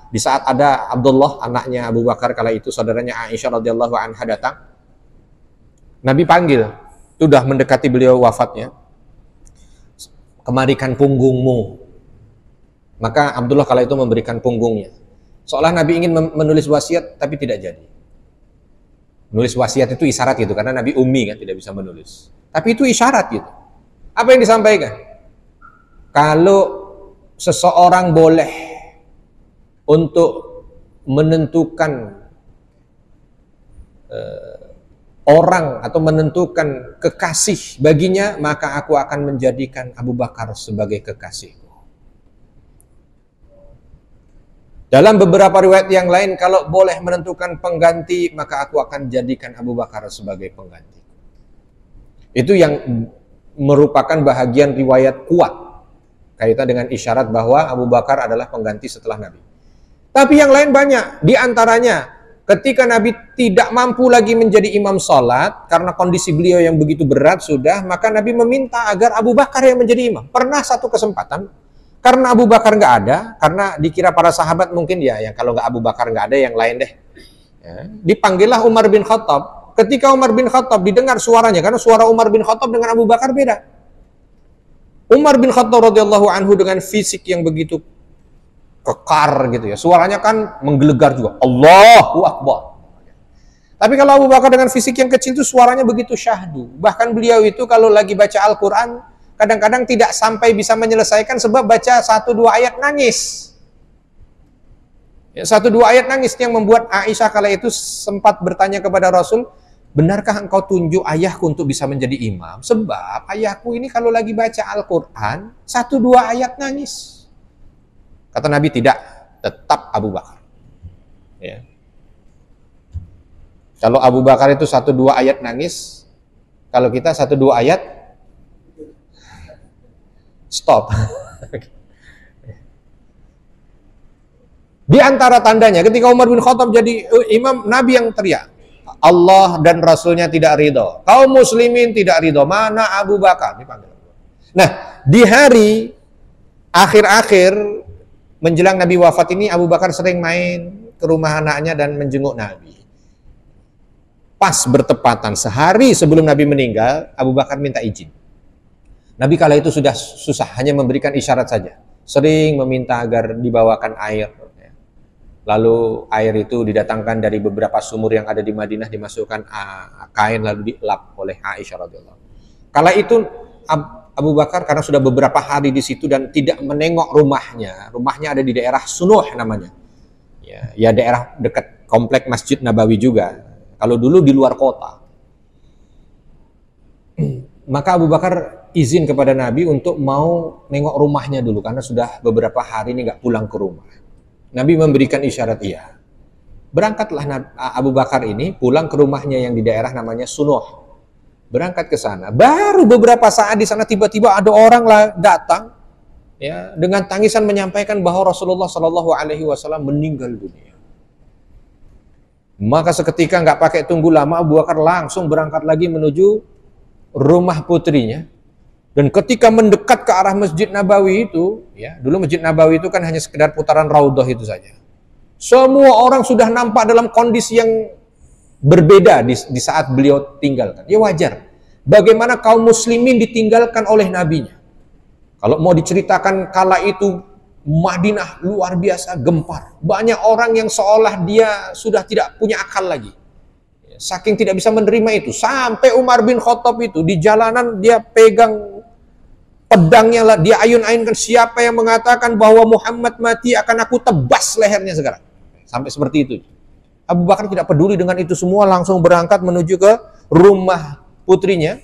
B: Di saat ada Abdullah, anaknya Abu Bakar kala itu, saudaranya Aisyah radhiyallahu anha datang, Nabi panggil, sudah mendekati beliau wafatnya, kemarikan punggungmu. Maka Abdullah kala itu memberikan punggungnya. Seolah Nabi ingin menulis wasiat, tapi tidak jadi. Menulis wasiat itu isyarat gitu, karena Nabi ummi kan, tidak bisa menulis. Tapi itu isyarat gitu. Apa yang disampaikan? Kalau seseorang boleh untuk menentukan orang atau menentukan kekasih baginya, maka aku akan menjadikan Abu Bakar sebagai kekasihku. Dalam beberapa riwayat yang lain, kalau boleh menentukan pengganti, maka aku akan jadikan Abu Bakar sebagai pengganti. Itu yang merupakan bahagian riwayat kuat kaitan dengan isyarat bahwa Abu Bakar adalah pengganti setelah Nabi. Tapi yang lain banyak, di antaranya ketika Nabi tidak mampu lagi menjadi imam sholat karena kondisi beliau yang begitu berat sudah, maka Nabi meminta agar Abu Bakar yang menjadi imam. Pernah satu kesempatan, karena Abu Bakar nggak ada, karena dikira para sahabat mungkin ya, yang kalau nggak Abu Bakar nggak ada, yang lain deh. Ya, dipanggillah Umar bin Khattab. Ketika Umar bin Khattab didengar suaranya, karena suara Umar bin Khattab dengan Abu Bakar beda. Umar bin Khattab radhiyallahu anhu dengan fisik yang begitu kekar gitu ya, suaranya kan menggelegar juga, Allahu Akbar. Tapi kalau Abu Bakar dengan fisik yang kecil itu suaranya begitu syahdu. Bahkan beliau itu kalau lagi baca Al-Quran kadang-kadang tidak sampai bisa menyelesaikan sebab baca 1-2 ayat nangis. Ya, 1-2 ayat nangis yang membuat Aisyah kala itu sempat bertanya kepada Rasul, benarkah engkau tunjuk ayahku untuk bisa menjadi imam? Sebab ayahku ini kalau lagi baca Al-Quran 1-2 ayat nangis. Kata Nabi, tidak, tetap Abu Bakar. Ya. Kalau Abu Bakar itu 1-2 ayat nangis, kalau kita 1-2 ayat stop. Di antara tandanya ketika Umar bin Khattab jadi imam, Nabi yang teriak, Allah dan Rasulnya tidak ridho, kaum muslimin tidak ridho, mana Abu Bakar? Dipanggil. Nah, di hari akhir-akhir menjelang Nabi wafat ini, Abu Bakar sering main ke rumah anaknya dan menjenguk Nabi. Pas bertepatan sehari sebelum Nabi meninggal, Abu Bakar minta izin. Nabi kala itu sudah susah, hanya memberikan isyarat saja. Sering meminta agar dibawakan air. Lalu air itu didatangkan dari beberapa sumur yang ada di Madinah, dimasukkan kain lalu dilap oleh Aisyah radhiyallahu anha. Kala itu Abu Bakar karena sudah beberapa hari di situ dan tidak menengok rumahnya. Rumahnya ada di daerah Sunuh namanya. Ya daerah dekat komplek Masjid Nabawi juga. Kalau dulu di luar kota. Maka Abu Bakar izin kepada Nabi untuk mau nengok rumahnya dulu karena sudah beberapa hari ini nggak pulang ke rumah. Nabi memberikan isyarat iya. Berangkatlah Abu Bakar ini pulang ke rumahnya yang di daerah namanya Sunuh. Berangkat ke sana. Baru beberapa saat di sana tiba-tiba ada orang datang ya dengan tangisan menyampaikan bahwa Rasulullah Shallallahu Alaihi Wasallam meninggal dunia. Maka seketika nggak pakai tunggu lama, Abu Bakar langsung berangkat lagi menuju rumah putrinya. Dan ketika mendekat ke arah Masjid Nabawi itu, ya dulu Masjid Nabawi itu kan hanya sekedar putaran raudhah itu saja. Semua orang sudah nampak dalam kondisi yang berbeda di saat beliau tinggalkan. Ya wajar. Bagaimana kaum muslimin ditinggalkan oleh nabinya. Kalau mau diceritakan kala itu Madinah luar biasa gempar. Banyak orang yang seolah dia sudah tidak punya akal lagi. Saking tidak bisa menerima itu. Sampai Umar bin Khattab itu di jalanan dia pegang pedangnya, dia ayun-ayunkan, siapa yang mengatakan bahwa Muhammad mati akan aku tebas lehernya sekarang. Sampai seperti itu. Abu Bakar tidak peduli dengan itu semua, langsung berangkat menuju ke rumah putrinya.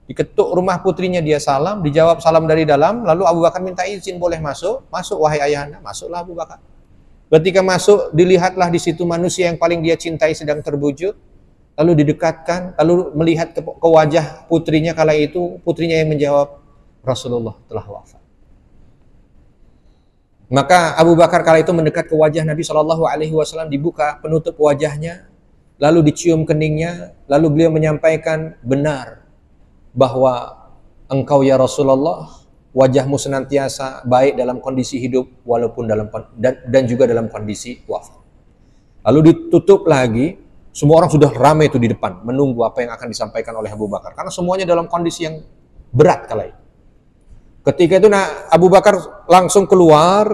B: Diketuk rumah putrinya, dia salam, dijawab salam dari dalam, lalu Abu Bakar minta izin boleh masuk. Masuk wahai ayahanda. Masuklah Abu Bakar. Ketika masuk, dilihatlah di situ manusia yang paling dia cintai sedang terbujur. Lalu didekatkan, lalu melihat ke wajah putrinya kala itu, putrinya yang menjawab, Rasulullah telah wafat. Maka Abu Bakar kala itu mendekat ke wajah Nabi SAW, dibuka penutup wajahnya, lalu dicium keningnya, lalu beliau menyampaikan, benar bahwa engkau ya Rasulullah, wajahmu senantiasa baik dalam kondisi hidup walaupun dan juga dalam kondisi wafat. Lalu ditutup lagi, semua orang sudah ramai itu di depan menunggu apa yang akan disampaikan oleh Abu Bakar karena semuanya dalam kondisi yang berat kala itu. Ketika itu Abu Bakar langsung keluar,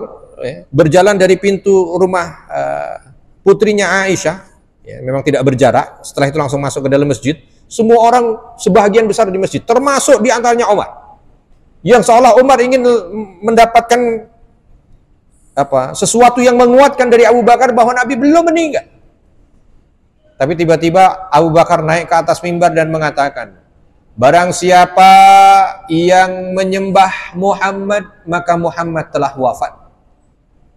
B: berjalan dari pintu rumah putrinya Aisyah, ya, memang tidak berjarak. Setelah itu langsung masuk ke dalam masjid. Semua orang sebagian besar di masjid, termasuk di antaranya Umar, yang seolah Umar ingin mendapatkan sesuatu yang menguatkan dari Abu Bakar bahwa Nabi belum meninggal. Tapi tiba-tiba Abu Bakar naik ke atas mimbar dan mengatakan, barang siapa yang menyembah Muhammad, maka Muhammad telah wafat.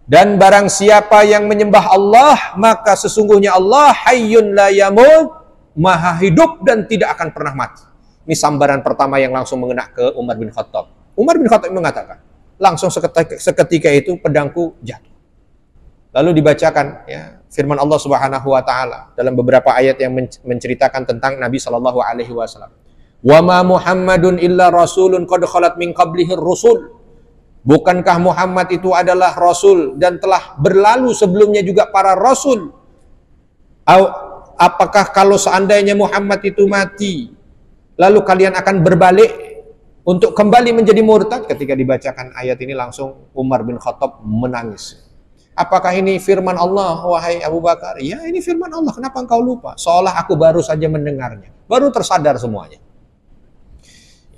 B: Dan barang siapa yang menyembah Allah, maka sesungguhnya Allah hayyun la yamut, maha hidup dan tidak akan pernah mati. Ini sambaran pertama yang langsung mengena ke Umar bin Khattab. Umar bin Khattab mengatakan, langsung seketika itu pedangku jatuh. Lalu dibacakan ya, firman Allah Subhanahu wa taala dalam beberapa ayat yang menceritakan tentang Nabi sallallahu alaihi wasallam. Wa ma Muhammadun illa rasulun qad khalat min qablihi rusul. Bukankah Muhammad itu adalah rasul dan telah berlalu sebelumnya juga para rasul? Apakah kalau seandainya Muhammad itu mati, lalu kalian akan berbalik untuk kembali menjadi murtad? Ketika dibacakan ayat ini langsung Umar bin Khattab menangis. Apakah ini firman Allah, wahai Abu Bakar? Ya, ini firman Allah. Kenapa engkau lupa? Seolah aku baru saja mendengarnya. Baru tersadar semuanya.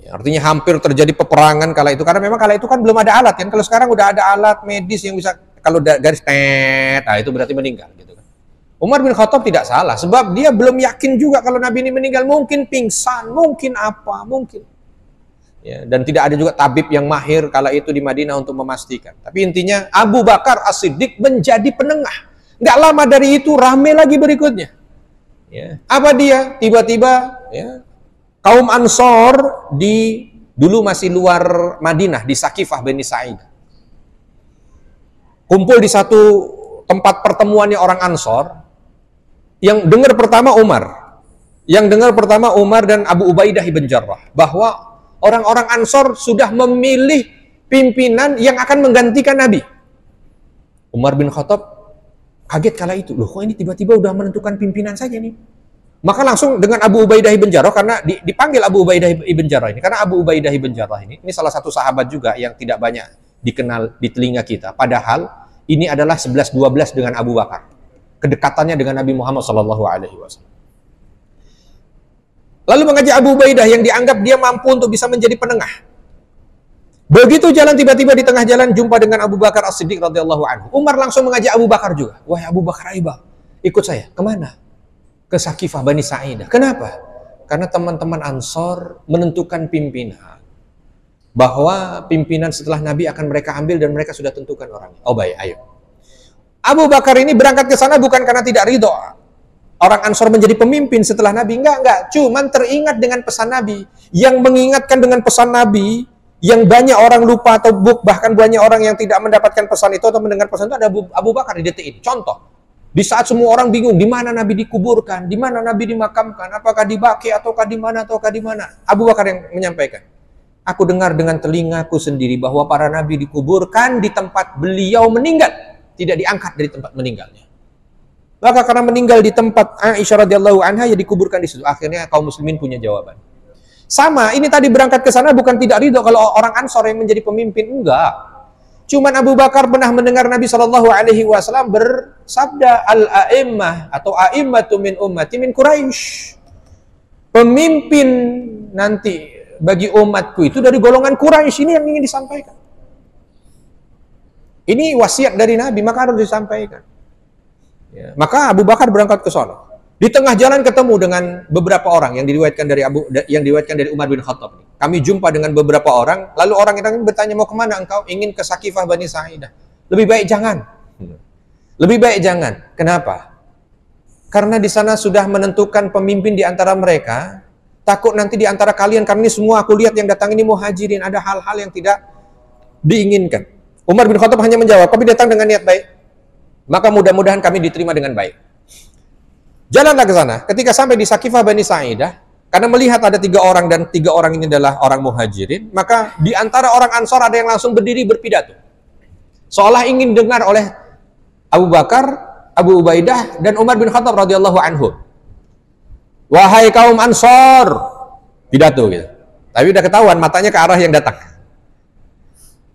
B: Ya, artinya hampir terjadi peperangan kala itu. Karena memang kala itu kan belum ada alat. Kan? Kalau sekarang udah ada alat medis yang bisa, kalau garis itu berarti meninggal. Gitu kan. Umar bin Khattab tidak salah. Sebab dia belum yakin juga kalau Nabi ini meninggal. Mungkin pingsan, mungkin apa, mungkin. Ya, dan tidak ada juga tabib yang mahir kala itu di Madinah untuk memastikan. Tapi intinya Abu Bakar As-Siddiq menjadi penengah. Nggak lama dari itu rame lagi berikutnya. Ya. Apa dia? Tiba-tiba ya, kaum Ansor dulu masih luar Madinah di Sakifah Bani Sa'idah. Kumpul di satu tempat pertemuannya orang Ansor. Yang dengar pertama Umar. Yang dengar pertama Umar dan Abu Ubaidah ibn Jarrah bahwa orang-orang Ansor sudah memilih pimpinan yang akan menggantikan Nabi. Umar bin Khattab kaget kala itu. Loh, kok ini tiba-tiba udah menentukan pimpinan saja nih? Maka langsung dengan Abu Ubaidah ibn Jarrah, karena dipanggil Abu Ubaidah ibn Jarrah ini. Karena Abu Ubaidah ibn Jarrah ini salah satu sahabat juga yang tidak banyak dikenal di telinga kita. Padahal ini adalah 11-12 dengan Abu Bakar. Kedekatannya dengan Nabi Muhammad SAW. Lalu mengajak Abu Ubaidah yang dianggap dia mampu untuk bisa menjadi penengah. Begitu jalan, tiba-tiba di tengah jalan jumpa dengan Abu Bakar As-Siddiq radhiyallahu anhu. Umar langsung mengajak Abu Bakar juga. Wahai Abu Bakar, ayo ikut saya. Kemana? Ke Sakifah Bani Sa'idah. Kenapa? Karena teman-teman Ansor menentukan pimpinan. Bahwa pimpinan setelah Nabi akan mereka ambil dan mereka sudah tentukan orangnya. Oh baik, ayo. Abu Bakar ini berangkat ke sana bukan karena tidak ridho orang Ansor menjadi pemimpin setelah Nabi. Enggak. Cuman teringat dengan pesan Nabi. Yang mengingatkan dengan pesan Nabi, yang banyak orang lupa atau bahkan banyak orang yang tidak mendapatkan pesan itu atau mendengar pesan itu ada Abu Bakar di detik ini. Contoh, di saat semua orang bingung, di mana Nabi dikuburkan, di mana Nabi dimakamkan, apakah di Baqi ataukah di mana, Abu Bakar yang menyampaikan. Aku dengar dengan telingaku sendiri bahwa para Nabi dikuburkan di tempat beliau meninggal. Tidak diangkat dari tempat meninggalnya. Maka karena meninggal di tempat Aisyah radhiyallahu anha, ya dikuburkan di situ. Akhirnya kaum muslimin punya jawaban. Sama, ini tadi berangkat ke sana bukan tidak ridho kalau orang Ansor yang menjadi pemimpin, enggak. Cuman Abu Bakar pernah mendengar Nabi SAW bersabda, al-a'immah atau a'immatu min ummati min Quraisy. Pemimpin nanti bagi umatku itu dari golongan Quraisy. Ini yang ingin disampaikan. Ini wasiat dari Nabi, maka harus disampaikan. Ya, maka Abu Bakar berangkat ke sana. Di tengah jalan ketemu dengan beberapa orang yang diriwayatkan dari Umar bin Khattab. Kami jumpa dengan beberapa orang, lalu orang ini bertanya, mau kemana engkau? Ingin ke Sakifah Bani Sa'idah. Lebih baik jangan. Lebih baik jangan. Kenapa? Karena di sana sudah menentukan pemimpin di antara mereka. Takut nanti di antara kalian, karena ini semua aku lihat yang datang ini muhajirin, ada hal-hal yang tidak diinginkan. Umar bin Khattab hanya menjawab, kami datang dengan niat baik, maka mudah-mudahan kami diterima dengan baik. Jalanlah ke sana. Ketika sampai di Sakifah Bani Sa'idah, karena melihat ada 3 orang dan 3 orang ini adalah orang muhajirin, maka di antara orang Ansor ada yang langsung berdiri berpidato. Seolah ingin dengar oleh Abu Bakar, Abu Ubaidah, dan Umar bin Khattab radhiyallahu anhu. Wahai kaum Ansor, pidato gitu. Tapi udah ketahuan matanya ke arah yang datang.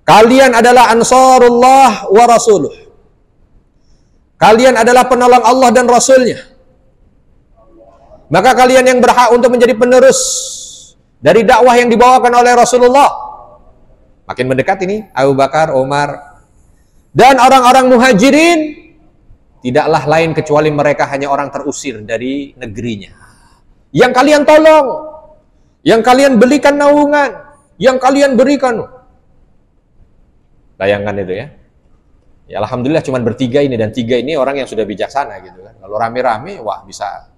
B: Kalian adalah Ansarullah wa Rasuluh. Kalian adalah penolong Allah dan Rasulnya. Maka kalian yang berhak untuk menjadi penerus dari dakwah yang dibawakan oleh Rasulullah. Makin mendekat ini Abu Bakar, Umar, Dan orang-orang muhajirin tidaklah lain kecuali mereka hanya orang terusir dari negerinya. Yang kalian tolong, yang kalian belikan naungan, yang kalian berikan. Bayangkan itu ya. Ya alhamdulillah cuman bertiga ini, dan tiga ini orang yang sudah bijaksana gitu kan. Kalau rame-rame, wah bisa.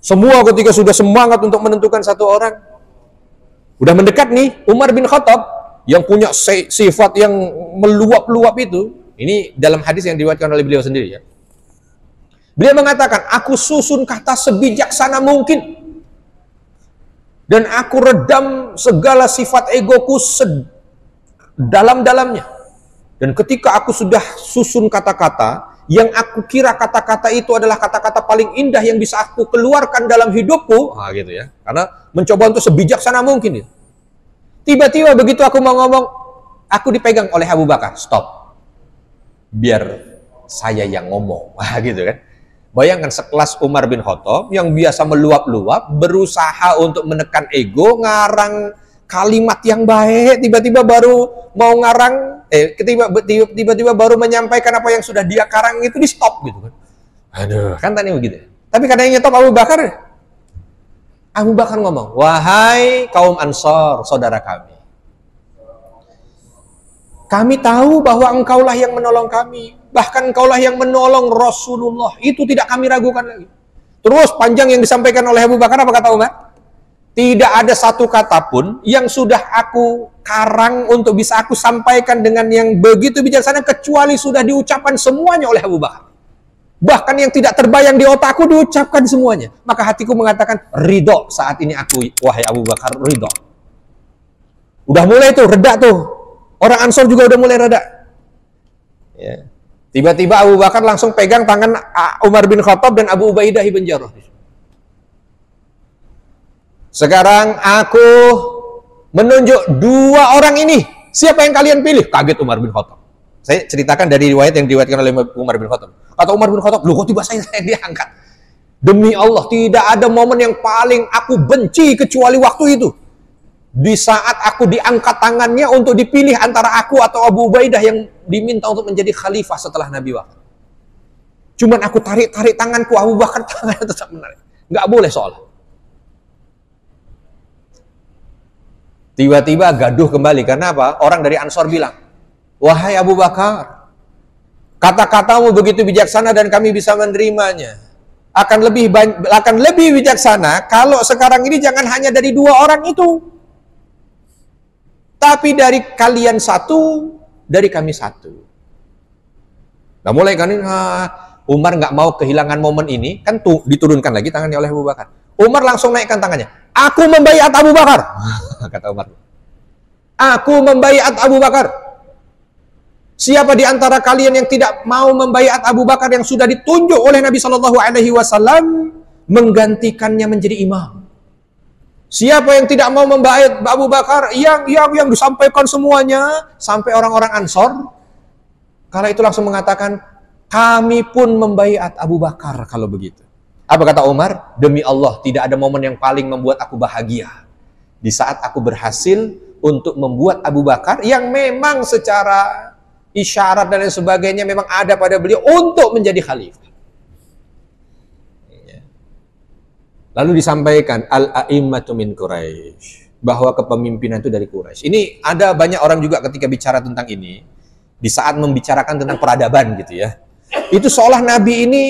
B: Semua ketika sudah semangat untuk menentukan satu orang, udah mendekat nih Umar bin Khattab yang punya sifat yang meluap-luap itu. Ini dalam hadis yang diriwayatkan oleh beliau sendiri ya. Beliau mengatakan, aku susun kata sebijaksana mungkin, dan aku redam segala sifat egoku sedalam-dalamnya. Dan ketika aku sudah susun kata-kata, yang aku kira kata-kata itu adalah kata-kata paling indah yang bisa aku keluarkan dalam hidupku, gitu ya. Karena mencoba untuk sebijaksana mungkin. Tiba-tiba begitu aku mau ngomong, aku dipegang oleh Abu Bakar, stop. Biar saya yang ngomong, gitu kan. Bayangkan sekelas Umar bin Khattab yang biasa meluap-luap, berusaha untuk menekan ego, ngarang kalimat yang baik, tiba-tiba baru mau ngarang, tiba-tiba baru menyampaikan apa yang sudah dia karang itu di stop gitu kan. Aduh, kan tadi begitu. Tapi kadang yang nyetop Abu Bakar ngomong, wahai kaum Ansor, saudara kami. Kami tahu bahwa engkaulah yang menolong kami. Bahkan engkaulah yang menolong Rasulullah. Itu tidak kami ragukan lagi. Terus panjang yang disampaikan oleh Abu Bakar, apa kata Umar? Tidak ada satu kata pun yang sudah aku karang untuk bisa aku sampaikan dengan yang begitu bijaksana, kecuali sudah diucapkan semuanya oleh Abu Bakar. Bahkan yang tidak terbayang di otakku diucapkan semuanya. Maka hatiku mengatakan, ridho saat ini aku, wahai Abu Bakar, ridho. Udah mulai tuh, reda tuh. Orang Ansor juga udah mulai reda. Ya. Tiba-tiba Abu Bakar langsung pegang tangan Umar bin Khattab dan Abu Ubaidah ibn Jarrah. Sekarang aku menunjuk dua orang ini. Siapa yang kalian pilih? Kaget Umar bin Khattab. Saya ceritakan dari riwayat yang diriwayatkan oleh Umar bin Khattab. Kata Umar bin Khattab, loh kok tiba saya yang diangkat? Demi Allah, tidak ada momen yang paling aku benci kecuali waktu itu. Di saat aku diangkat tangannya untuk dipilih antara aku atau Abu Ubaidah yang diminta untuk menjadi khalifah setelah Nabi wafat. Cuman aku tarik-tarik tanganku, Abu Bakar tangannya tetap menarik. Nggak boleh soal. Tiba-tiba gaduh kembali. Karena apa? Orang dari Ansor bilang, wahai Abu Bakar, kata-katamu begitu bijaksana dan kami bisa menerimanya. Akan lebih bijaksana kalau sekarang ini jangan hanya dari dua orang itu, tapi dari kalian satu, dari kami satu. Nah mulai kan Umar nggak mau kehilangan momen ini, kan diturunkan lagi tangannya oleh Abu Bakar. Umar langsung naikkan tangannya. Aku membaiat Abu Bakar. Kata Umar. Aku membaiat Abu Bakar. Siapa di antara kalian yang tidak mau membaiat Abu Bakar yang sudah ditunjuk oleh Nabi Shallallahu Alaihi Wasallam menggantikannya menjadi imam? Siapa yang tidak mau membaiat Abu Bakar yang disampaikan semuanya sampai orang-orang Ansor, kala itu langsung mengatakan, kami pun membaiat Abu Bakar kalau begitu. Apa kata Umar? Demi Allah, tidak ada momen yang paling membuat aku bahagia di saat aku berhasil untuk membuat Abu Bakar yang memang secara isyarat dan lain sebagainya memang ada pada beliau untuk menjadi khalifah. Lalu disampaikan al-a'immatu min Quraisy, bahwa kepemimpinan itu dari Quraisy. Ini ada banyak orang juga ketika bicara tentang ini, di saat membicarakan tentang peradaban gitu ya. Itu seolah Nabi ini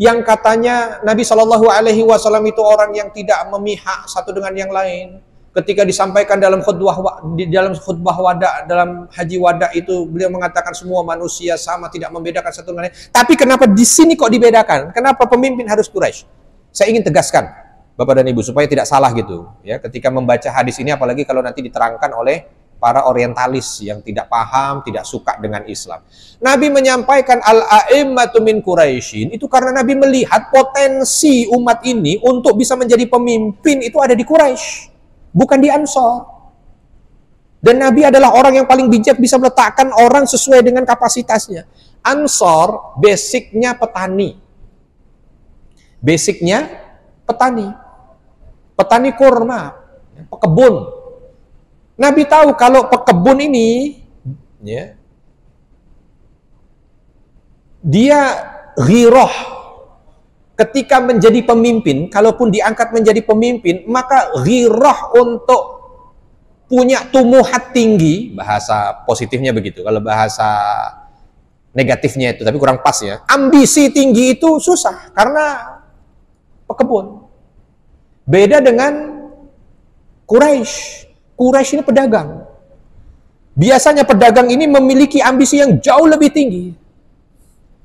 B: yang katanya Nabi Shallallahu Alaihi Wasallam itu orang yang tidak memihak satu dengan yang lain. Ketika disampaikan dalam khutbah wada, dalam haji wada itu beliau mengatakan semua manusia sama, tidak membedakan satu dengan lain. Tapi kenapa di sini kok dibedakan? Kenapa pemimpin harus Quraisy? Saya ingin tegaskan, Bapak dan Ibu, supaya tidak salah gitu ya ketika membaca hadis ini, apalagi kalau nanti diterangkan oleh para orientalis yang tidak paham, tidak suka dengan Islam. Nabi menyampaikan al-a'immatu min Quraisyin itu karena Nabi melihat potensi umat ini untuk bisa menjadi pemimpin itu ada di Quraisy, bukan di Ansor. Dan Nabi adalah orang yang paling bijak bisa meletakkan orang sesuai dengan kapasitasnya. Ansor basicnya petani. Basicnya petani kurma, pekebun. Nabi tahu kalau pekebun ini ya, dia ghirah ketika menjadi pemimpin. Kalaupun diangkat menjadi pemimpin, maka ghirah untuk punya tumuhat tinggi, bahasa positifnya begitu. Kalau bahasa negatifnya itu, tapi kurang pas ya. Ambisi tinggi itu susah karena pekebun. Beda dengan Quraisy. Quraisy ini pedagang. Biasanya pedagang ini memiliki ambisi yang jauh lebih tinggi.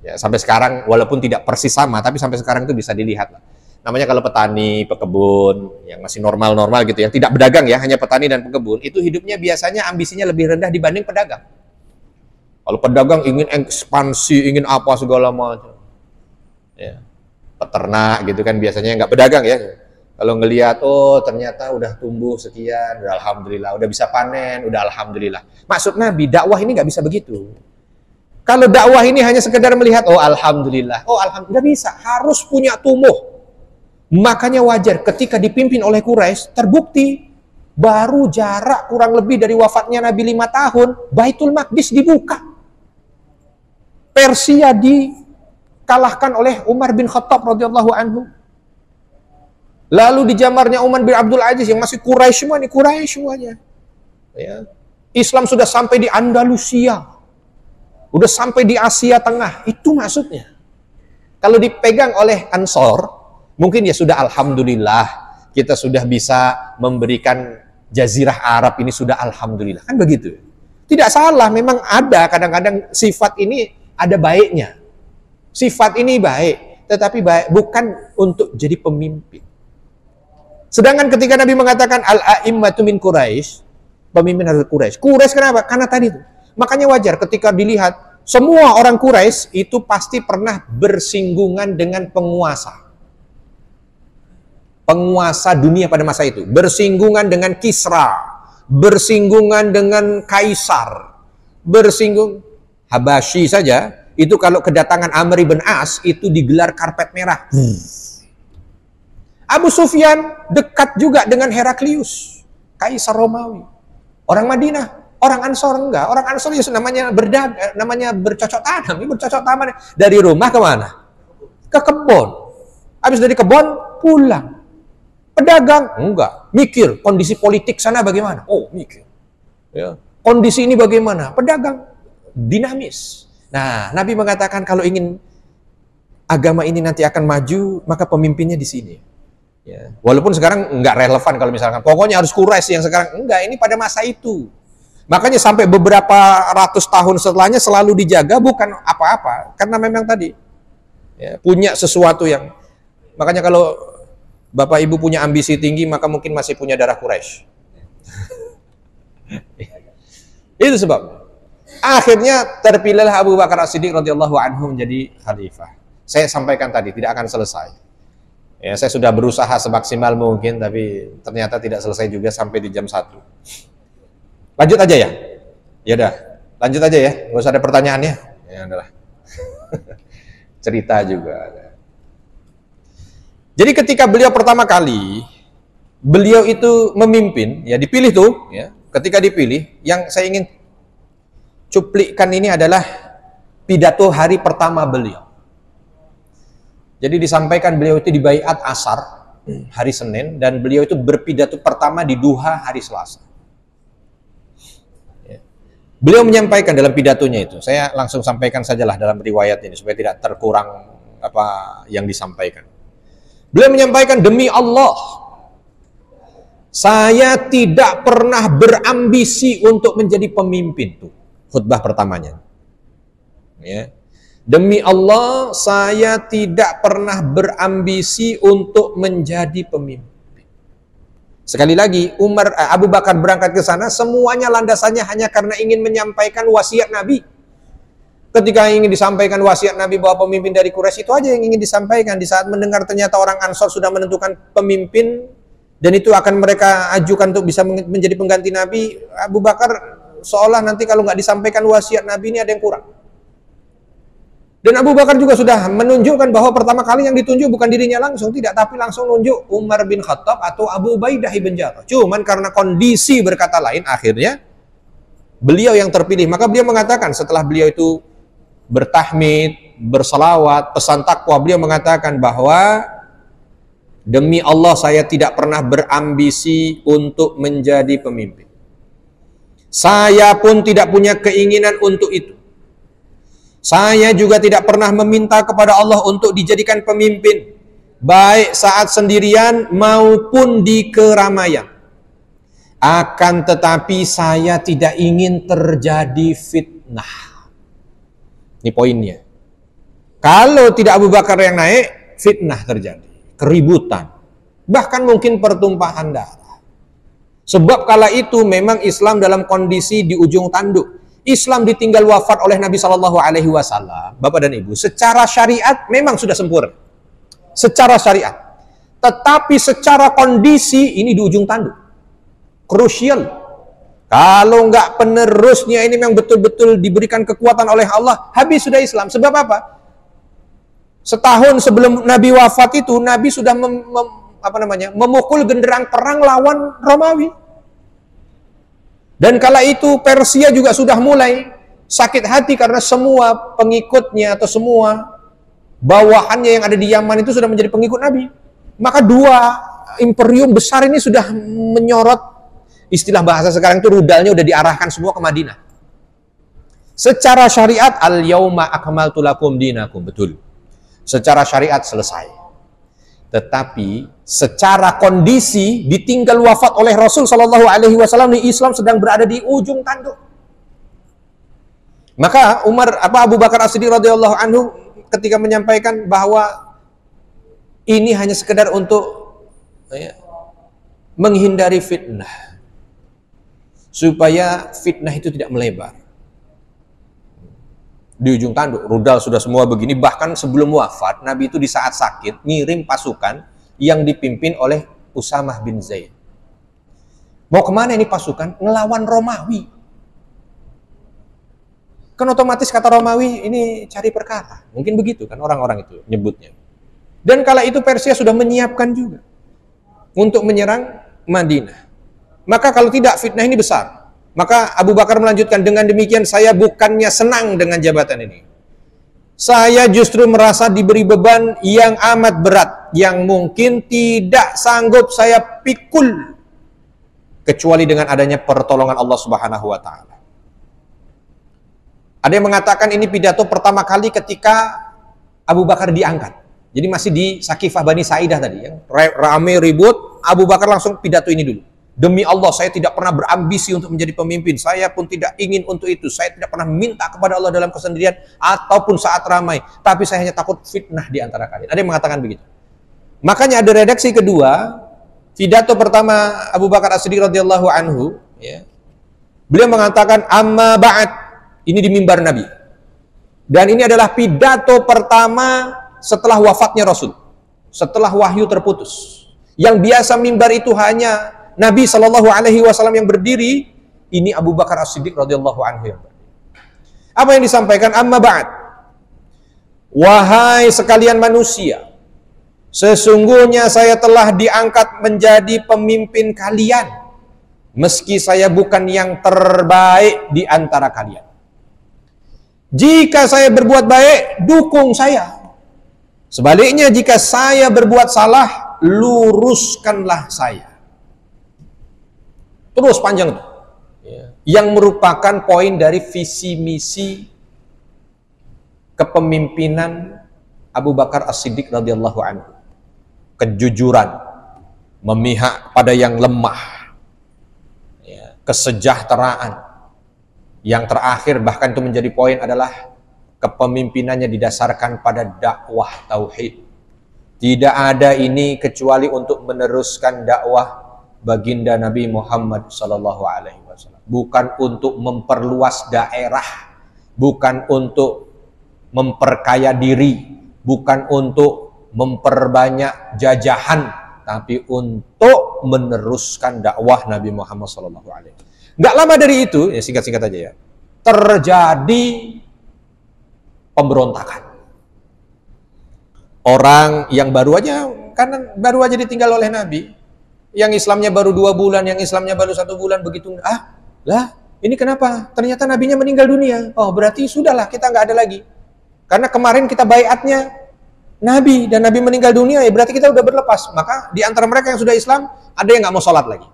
B: Ya, sampai sekarang walaupun tidak persis sama, tapi sampai sekarang itu bisa dilihat lah. Namanya kalau petani, pekebun yang masih normal-normal gitu, yang tidak berdagang ya, hanya petani dan pekebun, itu hidupnya biasanya ambisinya lebih rendah dibanding pedagang. Kalau pedagang ingin ekspansi, ingin apa segala macam. Ya. Peternak gitu kan biasanya nggak pedagang ya. Kalau ngelihat, oh ternyata udah tumbuh sekian, udah alhamdulillah, udah bisa panen, udah alhamdulillah. Maksud Nabi, dakwah ini nggak bisa begitu. Kalau dakwah ini hanya sekedar melihat, oh alhamdulillah, nggak bisa, harus punya tumbuh. Makanya wajar ketika dipimpin oleh Quraisy, terbukti baru jarak kurang lebih dari wafatnya Nabi 5 tahun, Baitul Maqdis dibuka. Persia dikalahkan oleh Umar bin Khattab radhiyallahu anhu. Lalu di zamannya Umar bin Abdul Aziz yang masih Quraisy semua, ini Quraisy semuanya. Ya. Islam sudah sampai di Andalusia. Udah sampai di Asia Tengah. Itu maksudnya. Kalau dipegang oleh Ansor, mungkin ya sudah alhamdulillah kita sudah bisa memberikan Jazirah Arab ini sudah alhamdulillah. Kan begitu. Tidak salah, memang ada kadang-kadang sifat ini ada baiknya. Sifat ini baik, tetapi baik bukan untuk jadi pemimpin. Sedangkan ketika Nabi mengatakan al-a'immatu min Quraisy, pemimpin harus Quraisy. Quraisy kenapa? Karena tadi itu. Makanya wajar ketika dilihat semua orang Quraisy itu pasti pernah bersinggungan dengan penguasa. Penguasa dunia pada masa itu, bersinggungan dengan Kisra, bersinggungan dengan Kaisar, bersinggung Habasyi saja, itu kalau kedatangan Amr ibn As itu digelar karpet merah. Abu Sufyan dekat juga dengan Heraklius, Kaisar Romawi. Orang Madinah, orang Ansor enggak. Orang Ansor ya namanya berdagang, namanya bercocok tanam. Ini bercocok tanam dari rumah ke mana? Ke kebun. Habis dari kebun pulang. Pedagang enggak, mikir kondisi politik sana bagaimana? Oh, mikir. Ya. Kondisi ini bagaimana? Pedagang dinamis. Nah, Nabi mengatakan kalau ingin agama ini nanti akan maju, maka pemimpinnya di sini. Ya. Walaupun sekarang enggak relevan kalau misalkan pokoknya harus Quraisy yang sekarang, enggak, ini pada masa itu. Makanya sampai beberapa ratus tahun setelahnya selalu dijaga, bukan apa-apa, karena memang tadi ya, punya sesuatu yang, makanya kalau Bapak Ibu punya ambisi tinggi, maka mungkin masih punya darah Quraisy. Itu sebab akhirnya terpilihlah Abu Bakar As-Siddiq radhiyallahu anhu menjadi khalifah. Saya sampaikan tadi tidak akan selesai. Ya, saya sudah berusaha semaksimal mungkin, tapi ternyata tidak selesai juga sampai di jam 1. Lanjut aja ya? Ya udah, lanjut aja ya, nggak usah ada pertanyaannya. Ya udahlah. Cerita juga. Jadi ketika beliau pertama kali, beliau itu memimpin, ya dipilih tuh, ya. Ketika dipilih, yang saya ingin cuplikkan ini adalah pidato hari pertama beliau. Jadi disampaikan beliau itu di Baiat Asar hari Senin, dan beliau itu berpidato pertama di duha hari Selasa. Ya. Beliau menyampaikan dalam pidatonya itu, saya langsung sampaikan sajalah dalam riwayat ini supaya tidak terkurang apa yang disampaikan. Beliau menyampaikan, demi Allah, saya tidak pernah berambisi untuk menjadi pemimpin. Tuh, khutbah pertamanya. Ya. Demi Allah, saya tidak pernah berambisi untuk menjadi pemimpin. Sekali lagi, Abu Bakar berangkat ke sana, semuanya landasannya hanya karena ingin menyampaikan wasiat Nabi. Ketika ingin disampaikan wasiat Nabi bahwa pemimpin dari Quraisy, itu aja yang ingin disampaikan. Di saat mendengar ternyata orang Ansor sudah menentukan pemimpin, dan itu akan mereka ajukan untuk bisa menjadi pengganti Nabi, Abu Bakar seolah nanti kalau nggak disampaikan wasiat Nabi ini ada yang kurang. Dan Abu Bakar juga sudah menunjukkan bahwa pertama kali yang ditunjuk bukan dirinya langsung, tidak, tapi langsung nunjuk Umar bin Khattab atau Abu Ubaidah bin Jarrah. Cuman karena kondisi berkata lain, akhirnya beliau yang terpilih. Maka beliau mengatakan setelah beliau itu bertahmid, bersalawat, pesan takwa, beliau mengatakan bahwa demi Allah saya tidak pernah berambisi untuk menjadi pemimpin. Saya pun tidak punya keinginan untuk itu. Saya juga tidak pernah meminta kepada Allah untuk dijadikan pemimpin, baik saat sendirian maupun di keramaian. Akan tetapi saya tidak ingin terjadi fitnah. Ini poinnya. Kalau tidak Abu Bakar yang naik, fitnah terjadi, keributan, bahkan mungkin pertumpahan darah. Sebab kala itu memang Islam dalam kondisi di ujung tanduk. Islam ditinggal wafat oleh Nabi Shallallahu Alaihi Wasallam, Bapak dan Ibu. Secara syariat memang sudah sempurna, secara syariat. Tetapi secara kondisi ini di ujung tanduk, krusial. Kalau nggak penerusnya ini memang betul-betul diberikan kekuatan oleh Allah, habis sudah Islam. Sebab apa? Setahun sebelum Nabi wafat itu, Nabi sudah memukul genderang perang lawan Romawi. Dan kala itu Persia juga sudah mulai sakit hati karena semua pengikutnya atau semua bawahannya yang ada di Yaman itu sudah menjadi pengikut Nabi. Maka dua imperium besar ini sudah menyorot. Istilah bahasa sekarang itu rudalnya udah diarahkan semua ke Madinah. Secara syariat al-yauma akmaltu lakum dinakum, betul. Secara syariat selesai. Tetapi secara kondisi ditinggal wafat oleh Rasul Shallallahu Alaihi Wasallam, di Islam sedang berada di ujung tanduk. Maka Abu Bakar As-Siddiq radhiyallahu anhu ketika menyampaikan bahwa ini hanya sekedar untuk menghindari fitnah, supaya fitnah itu tidak melebar. Di ujung tanduk, rudal sudah semua begini. Bahkan sebelum wafat, Nabi itu di saat sakit ngirim pasukan yang dipimpin oleh Usamah bin Zaid. Mau kemana ini pasukan? Ngelawan Romawi. Kan otomatis kata Romawi ini cari perkara. Mungkin begitu kan orang-orang itu nyebutnya. Dan kala itu Persia sudah menyiapkan juga untuk menyerang Madinah. Maka kalau tidak, fitnah ini besar. Maka Abu Bakar melanjutkan, dengan demikian saya bukannya senang dengan jabatan ini. Saya justru merasa diberi beban yang amat berat, yang mungkin tidak sanggup saya pikul, kecuali dengan adanya pertolongan Allah Subhanahu wa Ta'ala. Ada yang mengatakan ini pidato pertama kali ketika Abu Bakar diangkat. Jadi masih di Sakifah Bani Sa'idah tadi, yang rame ribut, Abu Bakar langsung pidato ini dulu. Demi Allah, saya tidak pernah berambisi untuk menjadi pemimpin. Saya pun tidak ingin untuk itu. Saya tidak pernah minta kepada Allah dalam kesendirian ataupun saat ramai. Tapi saya hanya takut fitnah di antara kalian. Ada yang mengatakan begitu. Makanya ada redaksi kedua, pidato pertama Abu Bakar As-Siddiq radhiyallahu anhu, ya. Beliau mengatakan amma ba'd, ini di mimbar Nabi. Dan ini adalah pidato pertama setelah wafatnya Rasul, setelah wahyu terputus. Yang biasa mimbar itu hanya Nabi Shallallahu Alaihi Wasallam yang berdiri, ini Abu Bakar As-Siddiq radhiyallahu anhu yang berdiri. Apa yang disampaikan? Amma ba'd, wahai sekalian manusia, sesungguhnya saya telah diangkat menjadi pemimpin kalian, meski saya bukan yang terbaik di antara kalian. Jika saya berbuat baik, dukung saya. Sebaliknya, jika saya berbuat salah, luruskanlah saya. Terus panjang itu. Yang merupakan poin dari visi misi kepemimpinan Abu Bakar As-Siddiq radhiyallahu anhu. Kejujuran, memihak pada yang lemah, kesejahteraan. Yang terakhir bahkan itu menjadi poin adalah kepemimpinannya didasarkan pada dakwah tauhid. Tidak ada ini kecuali untuk meneruskan dakwah baginda Nabi Muhammad sallallahu alaihi wasallam. Bukan untuk memperluas daerah, bukan untuk memperkaya diri, bukan untuk memperbanyak jajahan, tapi untuk meneruskan dakwah Nabi Muhammad sallallahu alaihi wasallam. Nggak lama dari itu, ya singkat-singkat aja ya, terjadi pemberontakan. Orang yang baru aja, karena baru aja ditinggal oleh Nabi, yang Islamnya baru 2 bulan, yang Islamnya baru 1 bulan, begitu, ini kenapa? Ternyata Nabinya meninggal dunia. Oh, berarti sudahlah, kita nggak ada lagi. Karena kemarin kita baiatnya Nabi, dan Nabi meninggal dunia, ya berarti kita udah berlepas. Maka di antara mereka yang sudah Islam, ada yang nggak mau sholat lagi.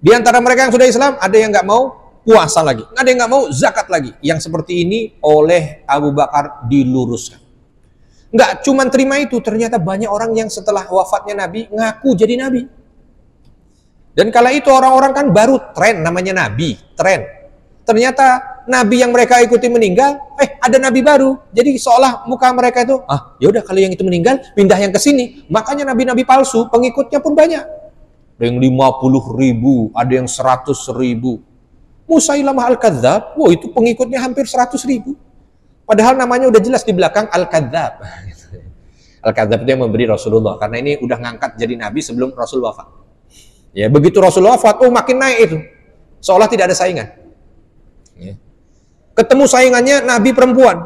B: Di antara mereka yang sudah Islam, ada yang nggak mau puasa lagi. Ada yang nggak mau zakat lagi. Yang seperti ini oleh Abu Bakar diluruskan. Nggak cuma terima itu, ternyata banyak orang yang setelah wafatnya Nabi ngaku jadi Nabi. Dan kala itu orang-orang kan baru tren, namanya Nabi, tren. Ternyata Nabi yang mereka ikuti meninggal, ada Nabi baru. Jadi seolah muka mereka itu, ya udah kalau yang itu meninggal, pindah yang ke sini. Makanya Nabi-Nabi palsu, pengikutnya pun banyak. Ada yang 50.000, ada yang 100.000. Musailamah Al-Kadzab, itu pengikutnya hampir 100.000. Padahal namanya udah jelas di belakang Al-Kadzab. Al-Kadzab itu yang memberi Rasulullah, karena ini udah ngangkat jadi Nabi sebelum Rasul wafat. Ya, begitu Rasul wafat, makin naik itu. Seolah tidak ada saingan. Ya. Ketemu saingannya Nabi perempuan.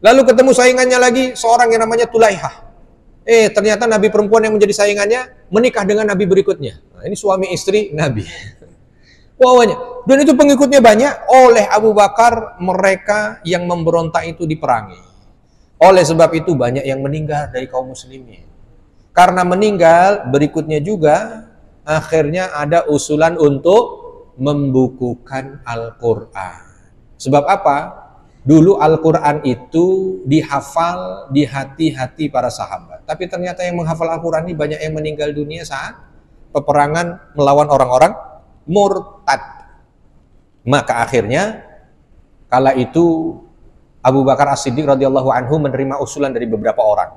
B: Lalu ketemu saingannya lagi seorang yang namanya Tulaihah. Ternyata Nabi perempuan yang menjadi saingannya menikah dengan Nabi berikutnya. Nah, ini suami istri Nabi. Wawanya. Dan itu pengikutnya banyak. Oleh Abu Bakar mereka yang memberontak itu diperangi. Oleh sebab itu banyak yang meninggal dari kaum muslimin. Karena meninggal berikutnya juga akhirnya ada usulan untuk membukukan Al-Quran. Sebab apa? Dulu Al-Quran itu dihafal di hati-hati para sahabat. Tapi ternyata yang menghafal Al-Quran ini banyak yang meninggal dunia saat peperangan melawan orang-orang murtad. Maka akhirnya kala itu Abu Bakar As-Siddiq radhiyallahu anhu menerima usulan dari beberapa orang,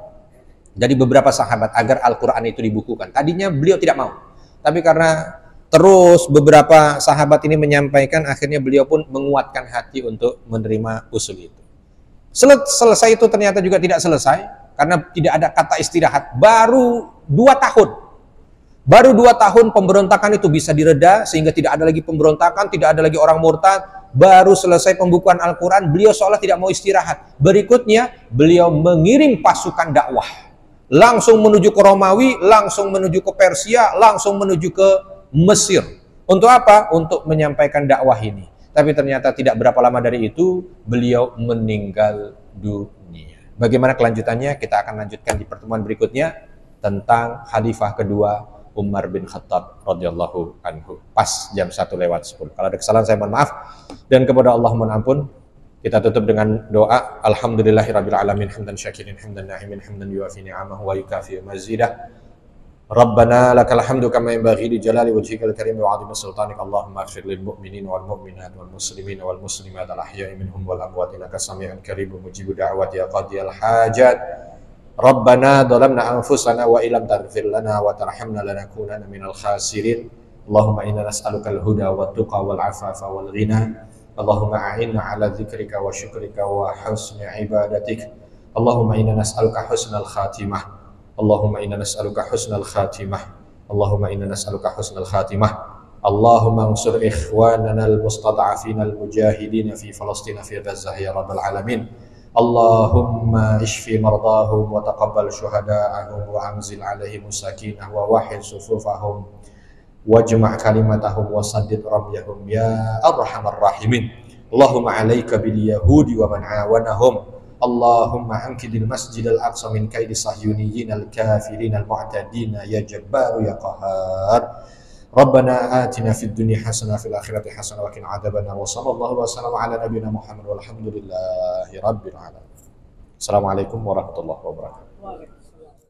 B: dari beberapa sahabat agar Al-Quran itu dibukukan. Tadinya beliau tidak mau, tapi karena terus beberapa sahabat ini menyampaikan, akhirnya beliau pun menguatkan hati untuk menerima usul itu. Selesai itu ternyata juga tidak selesai, karena tidak ada kata istirahat. Baru 2 tahun. Baru 2 tahun pemberontakan itu bisa direda, sehingga tidak ada lagi pemberontakan, tidak ada lagi orang murtad. Baru selesai pembukuan Al-Quran, beliau seolah tidak mau istirahat. Berikutnya, beliau mengirim pasukan dakwah. Langsung menuju ke Romawi, langsung menuju ke Persia, langsung menuju ke Mesir. Untuk apa? Untuk menyampaikan dakwah ini. Tapi ternyata tidak berapa lama dari itu beliau meninggal dunia. Bagaimana kelanjutannya? Kita akan lanjutkan di pertemuan berikutnya tentang khalifah kedua Umar bin Khattab radhiyallahu anhu. Pas jam 1:10. Kalau ada kesalahan saya mohon maaf, dan kepada Allah mohon ampun. Kita tutup dengan doa. Alhamdulillahirabbil alamin, hamdan syakirin, hamdan na'imin, hamdan yuafi ni'amahu wa yukafi mazidah. Rabbana lakal hamdu kama yanbaghi li jalali wajhikal karim wa 'azimi sultanik. Allahumma ighfir lil mu'minina wal mu'minat wal muslimina wal muslimat al ahya'i minhum wal amwat innaka sami'un qaribun mujibud da'wati ya qadiyal hajat. Rabbana dhalamna anfusana wa illam taghfir lana wa tarhamna lanakunanna minal khasirin. Allahumma inna nas'alukal huda wat tuqa wal 'afafa wal ghina. Allahumma a'inna 'ala dzikrika wa syukrika wa husni ibadatik. Allahumma inna nas'aluka husnal khatimah. Allahumma inna nas'aluka husnal khatimah. Allahumma inna nas'aluka husnal khatimah. Allahumma ansur ikhwanana al-mustad'afina al-mujahidina fi Falastin fi Gazzah ya rabbal alamin. Allahumma ishfi mardahum wa taqabbal syuhada'ahum wa anzil alaihim sakinah wa wahid sufufahum wajma' kalimatahum wa saddid ramyahum ya arhamar rahimin. Allahumma alayka bil yahudi wa man awanahum. Allahumma ankidil masjidal aqsa min kaidi sahyuniyin al-kafirin al-mu'tadin ya jabbar ya qahar. Rabbana atina fid dunya hasanah fil akhirati hasanah wa qina adzabannar. Wa sallallahu wa sallama ala nabiyyina Muhammad walhamdulillahi rabbil alamin. Assalamualaikum warahmatullahi wabarakatuh.